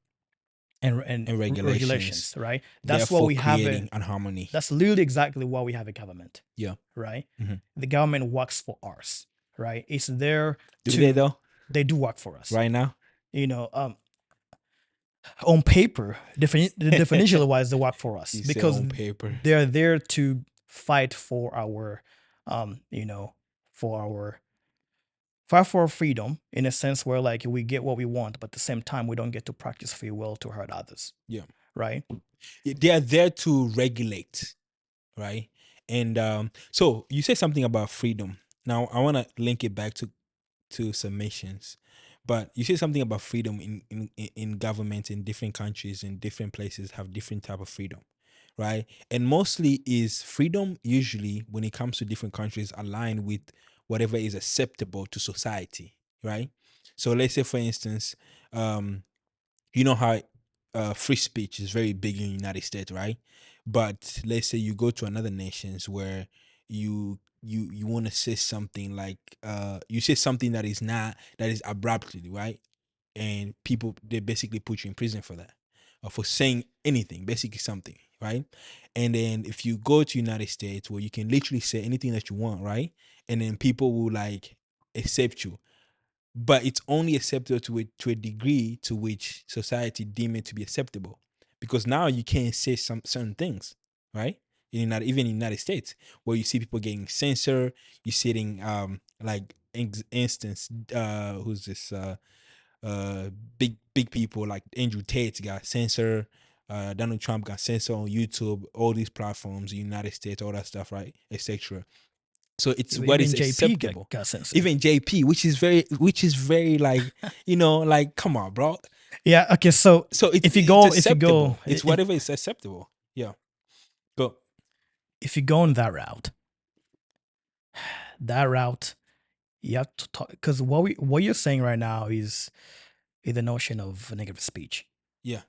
[SPEAKER 2] and
[SPEAKER 1] And regulations.
[SPEAKER 2] regulations, right? That's what
[SPEAKER 1] Therefore,
[SPEAKER 2] we have.
[SPEAKER 1] creating an harmony.
[SPEAKER 2] That's literally exactly why we have a government.
[SPEAKER 1] Yeah.
[SPEAKER 2] Right.
[SPEAKER 1] Mm-hmm.
[SPEAKER 2] The government works for us. Right. It's there
[SPEAKER 1] Do
[SPEAKER 2] to.
[SPEAKER 1] they though?
[SPEAKER 2] They do work for us.
[SPEAKER 1] Right now.
[SPEAKER 2] On paper, definition wise, they work for us
[SPEAKER 1] You say
[SPEAKER 2] because
[SPEAKER 1] on paper.
[SPEAKER 2] they're there to fight for our you know, for our fight for our freedom in a sense where like we get what we want, but at the same time we don't get to practice free will to hurt others,
[SPEAKER 1] Yeah.
[SPEAKER 2] right?
[SPEAKER 1] They are there to regulate, right? And so you say something about freedom. Now I want to link it back to submissions, but you say something about freedom in governments in different countries in different places have different type of freedom, right? And mostly is freedom usually when it comes to different countries aligned with whatever is acceptable to society, right? So let's say for instance, um you know how free speech is very big in the United States, right? But let's say you go to another nations where you want to say something like you say something that is not that is abruptly, right? And people they basically put you in prison for that or for saying anything, basically something, right? And then if you go to United States where you can literally say anything that you want, right? And then people will like accept you, but it's only acceptable to a degree to which society deem it to be acceptable, because now you can't say some certain things, right? In not even in the United States where you see people getting censored, you sitting like instance who's this uh big people like Andrew Tate got censored, Donald Trump got censored on YouTube, all these platforms, the United States, all that stuff, right, etc. So it's what is
[SPEAKER 2] Even JP
[SPEAKER 1] acceptable.
[SPEAKER 2] got censored.
[SPEAKER 1] Even JP, which is very like, like come on, bro.
[SPEAKER 2] Yeah. Okay. So
[SPEAKER 1] So it's
[SPEAKER 2] if you go,
[SPEAKER 1] acceptable. It's whatever is acceptable. Yeah. Go.
[SPEAKER 2] if you go on that route, you have to talk because what you're saying right now is the notion of negative speech,
[SPEAKER 1] Yeah.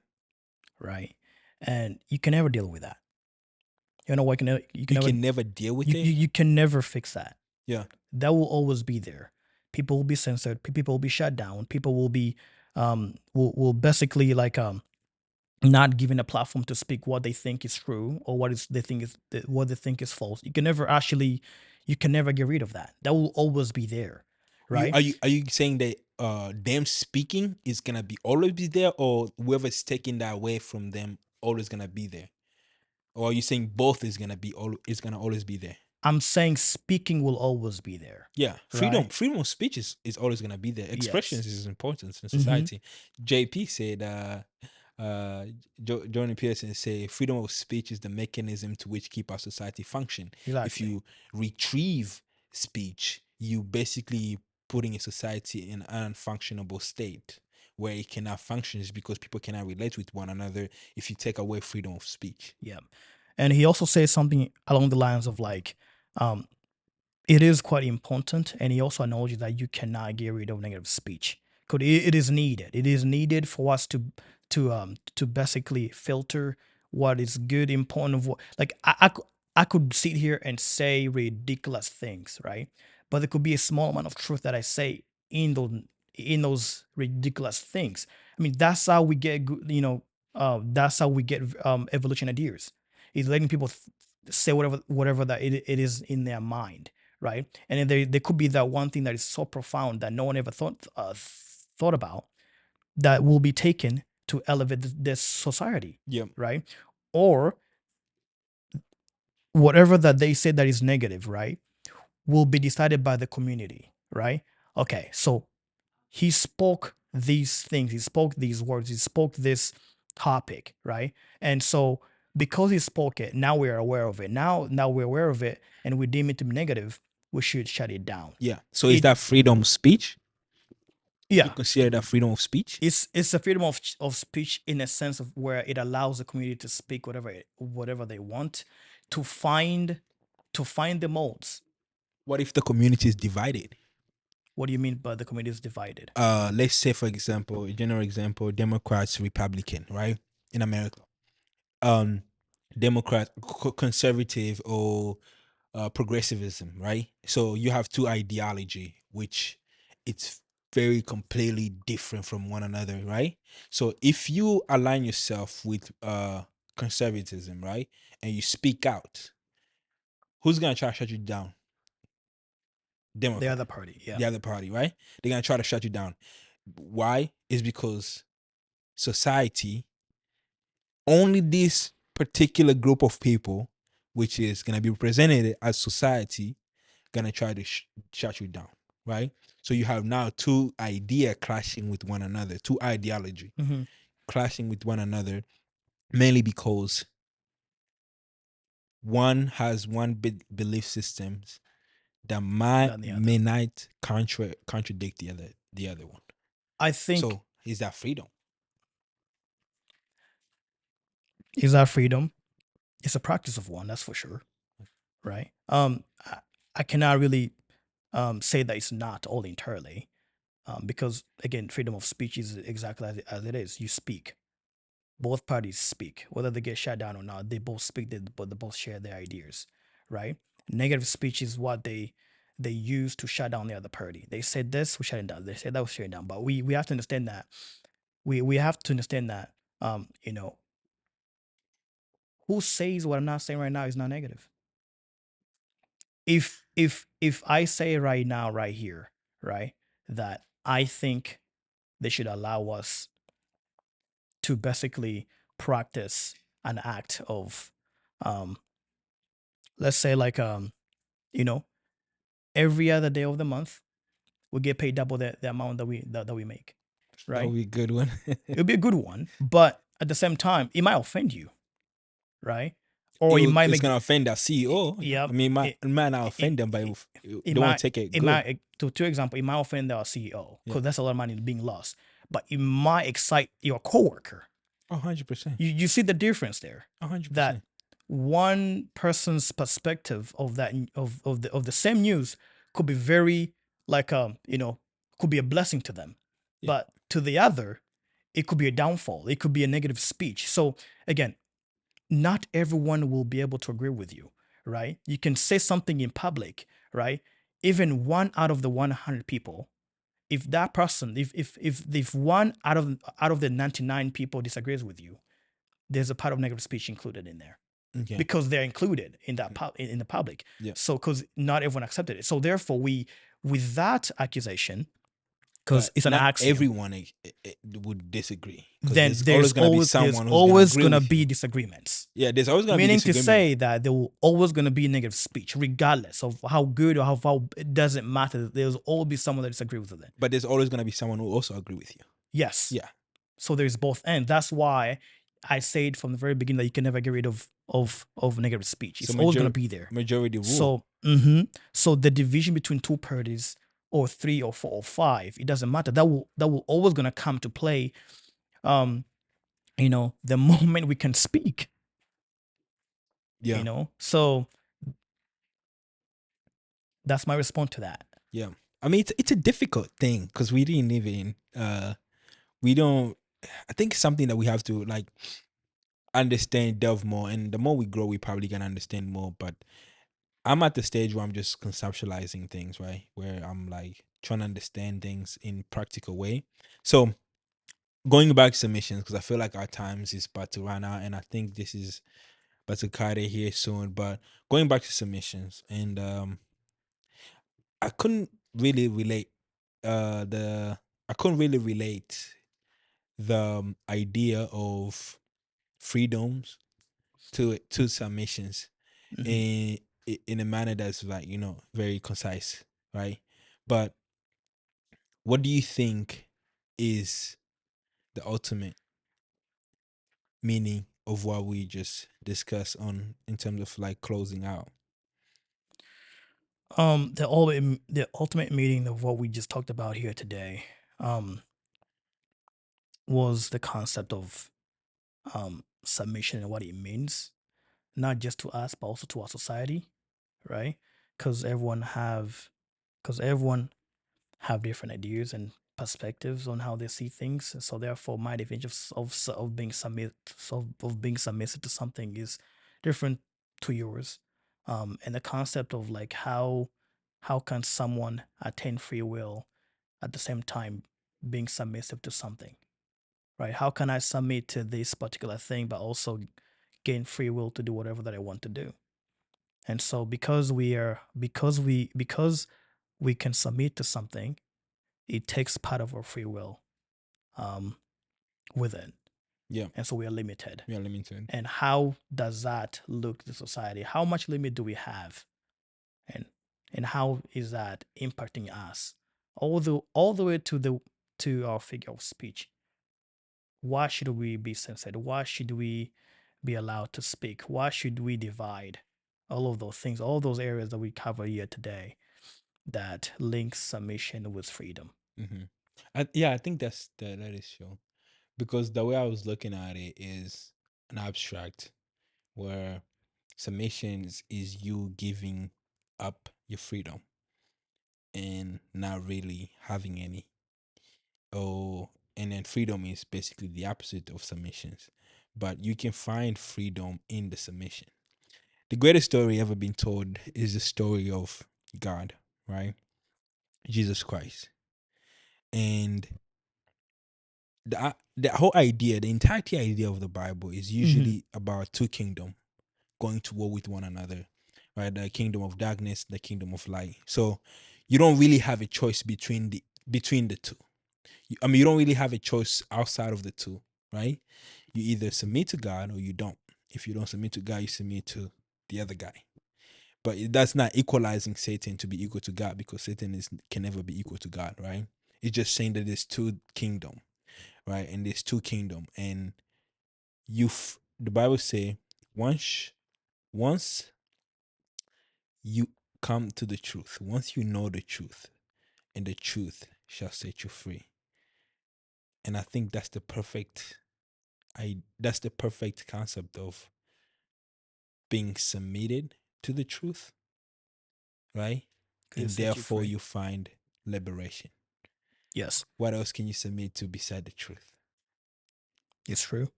[SPEAKER 2] right? And you can never deal with that. You know what? You can
[SPEAKER 1] You
[SPEAKER 2] never
[SPEAKER 1] can never deal with it.
[SPEAKER 2] you can never fix that.
[SPEAKER 1] Yeah.
[SPEAKER 2] That will always be there. People will be censored. People will be shut down. People will be will basically like not given a platform to speak what they think is true or what they think is false. You can never get rid of that. That will always be there,
[SPEAKER 1] You
[SPEAKER 2] right?
[SPEAKER 1] are you saying that them speaking is gonna be always be there, or whoever's taking that away from them always gonna be there? Or are you saying both is gonna always be there?
[SPEAKER 2] I'm saying speaking will always be there,
[SPEAKER 1] Yeah,
[SPEAKER 2] right?
[SPEAKER 1] freedom of speech is always gonna be there.
[SPEAKER 2] Yes.
[SPEAKER 1] Expressions is important in
[SPEAKER 2] Hmm.
[SPEAKER 1] society. JP said, Jordan Peterson say, freedom of speech is the mechanism to which keep our society function. If
[SPEAKER 2] Exactly.
[SPEAKER 1] you retrieve speech, you basically putting a society in an unfunctionable state where it cannot function is because people cannot relate with one another if you take away freedom of speech.
[SPEAKER 2] Yeah. And he also says something along the lines of like, um, it is quite important. And he also acknowledges that you cannot get rid of negative speech because it is needed. It is needed for us to basically filter what is good, important of what. Like I could sit here and say ridiculous things, right? But there could be a small amount of truth that I say in those ridiculous things. I mean, that's how we get good. That's how we get evolution ideas. Is letting people say whatever that it is in their mind, right? And then there could be that one thing that is so profound that no one ever thought about that will be taken to elevate this society,
[SPEAKER 1] Yeah.
[SPEAKER 2] right? Or whatever that they say that is negative, right, will be decided by the community, right? Okay, so he spoke these things, he spoke these words, he spoke this topic, right? And so because he spoke it, now we're aware of it. Now we're aware of it and we deem it to be negative, we should shut it down.
[SPEAKER 1] Yeah. So is
[SPEAKER 2] It
[SPEAKER 1] that freedom of speech? You
[SPEAKER 2] Yeah,
[SPEAKER 1] consider that freedom of speech?
[SPEAKER 2] it's a freedom of speech in a sense of where it allows the community to speak whatever they want to find the molds.
[SPEAKER 1] What if the community is divided?
[SPEAKER 2] What do you mean by the community is divided?
[SPEAKER 1] Let's say for example, a general example, Democrats, Republican, right? In America. Um Democrat, conservative, or progressivism, right? So you have two ideology, which it's very completely different from one another, right? So if you align yourself with conservatism, right, and you speak out, who's gonna try to shut you down?
[SPEAKER 2] The
[SPEAKER 1] Democrat,
[SPEAKER 2] other party, yeah.
[SPEAKER 1] the other party, right? They're gonna try to shut you down. Why? Is because society, only this particular group of people, which is gonna be represented as society, gonna try to shut you down, right? So you have now two idea clashing with one another, two ideology clashing with one another, mainly because one has one belief systems that
[SPEAKER 2] Than the other.
[SPEAKER 1] may not contradict the other one.
[SPEAKER 2] I think
[SPEAKER 1] So is that freedom?
[SPEAKER 2] is that freedom? It's a practice of one, that's for sure, right? I cannot really say that it's not all entirely, because again, freedom of speech is exactly as it is. You speak. Both parties speak, whether they get shut down or not. They both speak. But they both share their ideas, right? Negative speech is what they use to shut down the other party. They said this, we shut it down. They said that, we shut it down. But we have to understand that we have to understand that you know, who says what I'm not saying right now is not negative. If I say right now, right here, right, that I think they should allow us to basically practice an act of um let's say like you know, every other day of the month we get paid double the amount that we make,
[SPEAKER 1] That would
[SPEAKER 2] right?
[SPEAKER 1] be a good one.
[SPEAKER 2] It'll be a good one, but at the same time it might offend you, right? Or it might
[SPEAKER 1] It's
[SPEAKER 2] make
[SPEAKER 1] gonna offend that CEO.
[SPEAKER 2] yeah,
[SPEAKER 1] I mean, it might not offend them, but
[SPEAKER 2] it
[SPEAKER 1] they won't
[SPEAKER 2] might
[SPEAKER 1] take it
[SPEAKER 2] it
[SPEAKER 1] good.
[SPEAKER 2] might to example, it might offend our CEO
[SPEAKER 1] Yeah.
[SPEAKER 2] because that's a lot of money being lost, but it might excite your coworker.
[SPEAKER 1] 100%.
[SPEAKER 2] You see the difference there,
[SPEAKER 1] 100%.
[SPEAKER 2] that one person's perspective of that of the same news could be very like you know, could be a blessing to them,
[SPEAKER 1] Yeah.
[SPEAKER 2] but to the other it could be a downfall, it could be a negative speech. So again, not everyone will be able to agree with you, right? You can say something in public, right? Even one out of the 100 people, if that person, if one out of the 99 people disagrees with you, there's a part of negative speech included in there,
[SPEAKER 1] Okay.
[SPEAKER 2] because they're included in that in the public.
[SPEAKER 1] Yeah.
[SPEAKER 2] So because not everyone accepted it, so therefore we, with that accusation,
[SPEAKER 1] But
[SPEAKER 2] because it's an
[SPEAKER 1] not
[SPEAKER 2] axiom,
[SPEAKER 1] everyone would disagree, because
[SPEAKER 2] then
[SPEAKER 1] there's always gonna be someone who's gonna
[SPEAKER 2] always
[SPEAKER 1] agree
[SPEAKER 2] gonna
[SPEAKER 1] with
[SPEAKER 2] be
[SPEAKER 1] you.
[SPEAKER 2] disagreements.
[SPEAKER 1] Yeah, there's always gonna be
[SPEAKER 2] Meaning to
[SPEAKER 1] disagreement.
[SPEAKER 2] say that there will always gonna be negative speech, regardless of how good or how it doesn't matter. There's always be someone that disagrees with it.
[SPEAKER 1] But there's always gonna be someone who also agree with you.
[SPEAKER 2] Yes.
[SPEAKER 1] Yeah.
[SPEAKER 2] So there's both ends. That's why I said from the very beginning that you can never get rid of negative speech. It's
[SPEAKER 1] So
[SPEAKER 2] always gonna be there.
[SPEAKER 1] majority rule.
[SPEAKER 2] So so the division between two parties or three or four or five, it doesn't matter. That will always gonna come to play. You know, the moment we can speak.
[SPEAKER 1] Yeah.
[SPEAKER 2] You know, so that's my response to that.
[SPEAKER 1] Yeah. I mean, it's a difficult thing because we didn't even we don't. I think it's something that we have to like understand, delve more, and the more we grow, we probably can understand more. But I'm at the stage where I'm just conceptualizing things, right? Where I'm like trying to understand things in practical way. So going back to submissions, because I feel like our times is about to run out, and I think this is about to cut it here soon. But going back to submissions, and I couldn't really relate the I couldn't really relate the idea of freedoms to submissions in a manner that's like, you know, very concise, right? But what do you think is the ultimate meaning of what we just discussed on in terms of like closing out?
[SPEAKER 2] The ultimate meaning of what we just talked about here today was the concept of submission and what it means, not just to us but also to our society, right? Because everyone have different ideas and perspectives on how they see things. So therefore, my definition of being being submissive to something is different to yours. And the concept of like how can someone attain free will at the same time being submissive to something, right? How can I submit to this particular thing but also gain free will to do whatever that I want to do? And so because we can submit to something, it takes part of our free will um, with it.
[SPEAKER 1] Yeah.
[SPEAKER 2] And so we are limited.
[SPEAKER 1] Yeah, limited.
[SPEAKER 2] And how does that look to society? How much limit do we have? And and how is that impacting us all the way to our figure of speech. Why should we be censored? Why should we be allowed to speak? Why should we divide? All of those things, all those areas that we cover here today that links submission with freedom.
[SPEAKER 1] Mm-hmm. Yeah, I think that is true, because the way I was looking at it is an abstract, where submissions is you giving up your freedom and not really having any. Oh, and then freedom is basically the opposite of submissions, but you can find freedom in the submission. The greatest story ever been told is the story of God, right? Jesus Christ. And the whole idea, the entirety idea of the Bible is
[SPEAKER 2] Mhm.
[SPEAKER 1] usually about two kingdoms going to war with one another, right? The kingdom of darkness, the kingdom of light. So you don't really have a choice between the two. I mean, you don't really have a choice outside of the two, right? You either submit to God or you don't. If you don't submit to God, you submit to the other guy. But that's not equalizing Satan to be equal to God, because Satan can never be equal to God, right? It's just saying that there's two kingdom, right? And there's two kingdom, and the Bible say once once you come to the truth, once you know the truth, and the truth shall set you free. And I think that's the perfect concept of being submitted to the truth, right?
[SPEAKER 2] Because it
[SPEAKER 1] And
[SPEAKER 2] set you
[SPEAKER 1] therefore
[SPEAKER 2] free.
[SPEAKER 1] you find liberation.
[SPEAKER 2] Yes,
[SPEAKER 1] What else can you submit to beside the truth?
[SPEAKER 2] it's true.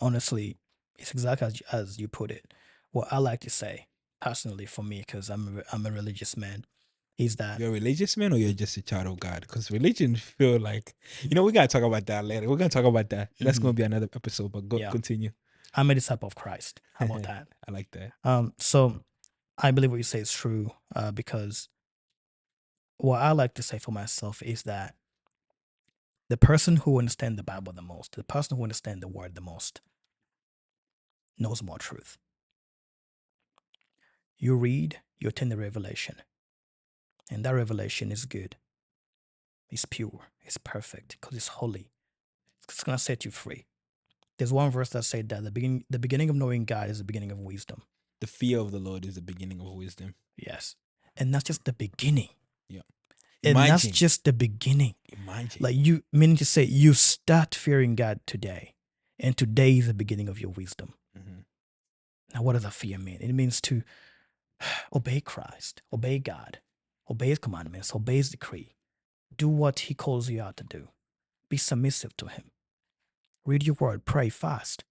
[SPEAKER 2] Honestly, it's exactly as you put it. What I like to say personally for me, because I'm a religious man, is that
[SPEAKER 1] You're a religious man or you're just a child of God? Because religion feel like, we gotta talk about that later. We're gonna talk about that. That's gonna
[SPEAKER 2] mhm,
[SPEAKER 1] be another episode, but go
[SPEAKER 2] yeah,
[SPEAKER 1] continue.
[SPEAKER 2] I'm a disciple of Christ. How about that?
[SPEAKER 1] I like that.
[SPEAKER 2] So I believe what you say is true, because what I like to say for myself is that the person who understands the Bible the most, the person who understands the word the most, knows more truth. You read, you attend the revelation, and that revelation is good, it's pure, it's perfect, because it's holy. It's gonna set you free. There's one verse that said that the beginning of knowing God is the beginning of wisdom.
[SPEAKER 1] The fear of the Lord is the beginning of wisdom.
[SPEAKER 2] Yes. And that's just the beginning.
[SPEAKER 1] Yeah.
[SPEAKER 2] And that's
[SPEAKER 1] Imagine.
[SPEAKER 2] just the beginning.
[SPEAKER 1] Imagine.
[SPEAKER 2] Like you meaning to say you start fearing God today. And today is the beginning of your wisdom.
[SPEAKER 1] Mm-hmm.
[SPEAKER 2] Now what does that fear mean? It means to obey Christ, obey God, obey his commandments, obey his decree. Do what he calls you out to do. Be submissive to him. Read your word, pray, fast.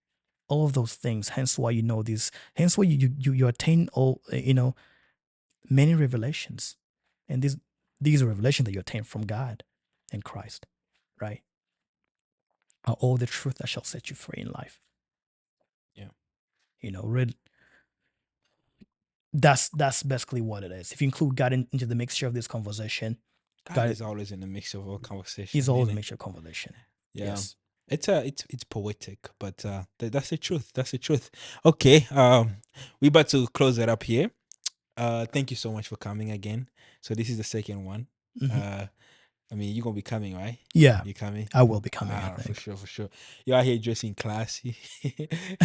[SPEAKER 2] All of those things. Hence why you know these. Hence why you attain all many revelations, and these are revelations that you attain from God and Christ, right? Are all the truth that shall set you free in life.
[SPEAKER 1] Yeah.
[SPEAKER 2] Read. That's basically what it is. If you include God into the mixture of this conversation,
[SPEAKER 1] God
[SPEAKER 2] God
[SPEAKER 1] is always in the mix of our conversation,
[SPEAKER 2] is always a
[SPEAKER 1] ain't it?
[SPEAKER 2] mixture of conversation.
[SPEAKER 1] Yeah.
[SPEAKER 2] Yes.
[SPEAKER 1] It's poetic, but that's the truth. That's the truth. Okay. We about to close it up here. Thank you so much for coming again. So this is the second one.
[SPEAKER 2] Hmm.
[SPEAKER 1] Uh, I mean, you're gonna be coming, right?
[SPEAKER 2] Yeah,
[SPEAKER 1] You coming?
[SPEAKER 2] I will be coming, I
[SPEAKER 1] For
[SPEAKER 2] think.
[SPEAKER 1] sure, for sure. You're out here dressing classy.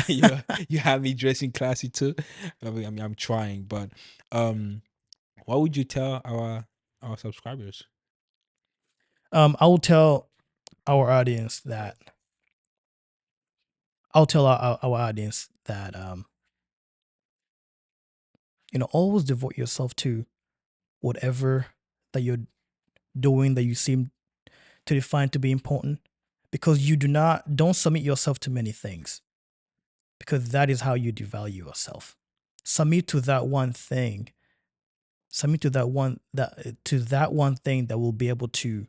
[SPEAKER 1] You have me dressing classy too. I mean, I'm trying, but um, what would you tell our subscribers?
[SPEAKER 2] I will tell our audience that I'll tell our audience that always devote yourself to whatever that you're doing that you seem to define to be important, because you don't submit yourself to many things, because that is how you devalue yourself. Submit to that one thing. Submit to that one thing that will be able to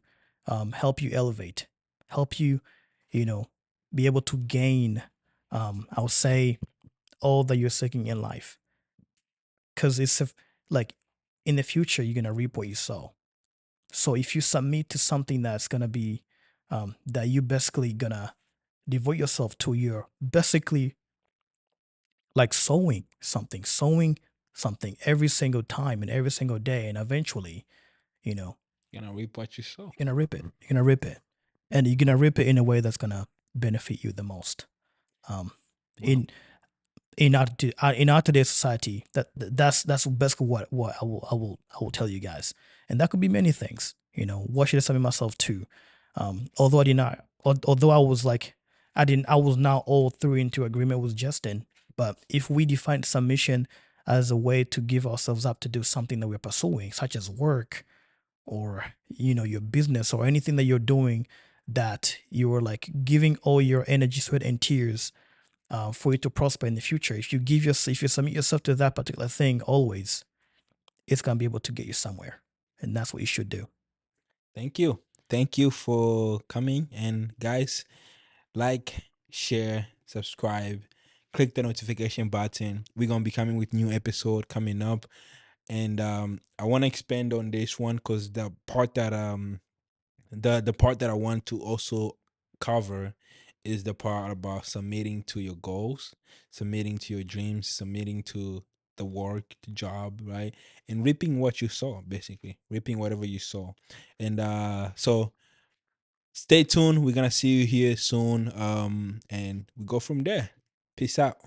[SPEAKER 2] help you elevate, help you, you know, be able to gain. I'll say all that you're seeking in life, because like in the future you're gonna reap what you sow. So if you submit to something that's gonna be that you basically gonna devote yourself to, you're basically like sowing something, sowing something every single time and every single day, and eventually, you know,
[SPEAKER 1] You're gonna reap what you sow.
[SPEAKER 2] you're gonna rip it. You're gonna rip it, and you're gonna rip it in a way that's gonna benefit you the most. Um, in in our today's society, that's basically what I will tell you guys, and that could be many things. What should I submit myself to? Although I did not, although I was like, I was not all through into agreement with Justin. But if we define submission as a way to give ourselves up to do something that we're pursuing, such as work or your business or anything that you're doing, that you're like giving all your energy, sweat, and tears for you to prosper in the future. If you submit yourself to that particular thing always, it's gonna be able to get you somewhere, and that's what you should do.
[SPEAKER 1] Thank you for coming. And guys, like, share, subscribe, click the notification button. We're gonna be coming with new episode coming up. And I want to expand on this one because the part that I want to also cover is the part about submitting to your goals, submitting to your dreams, submitting to the work, the job, right? And reaping what you sow, basically. Reaping whatever you sow. And so stay tuned. We're gonna see you here soon. And we go from there. Peace out.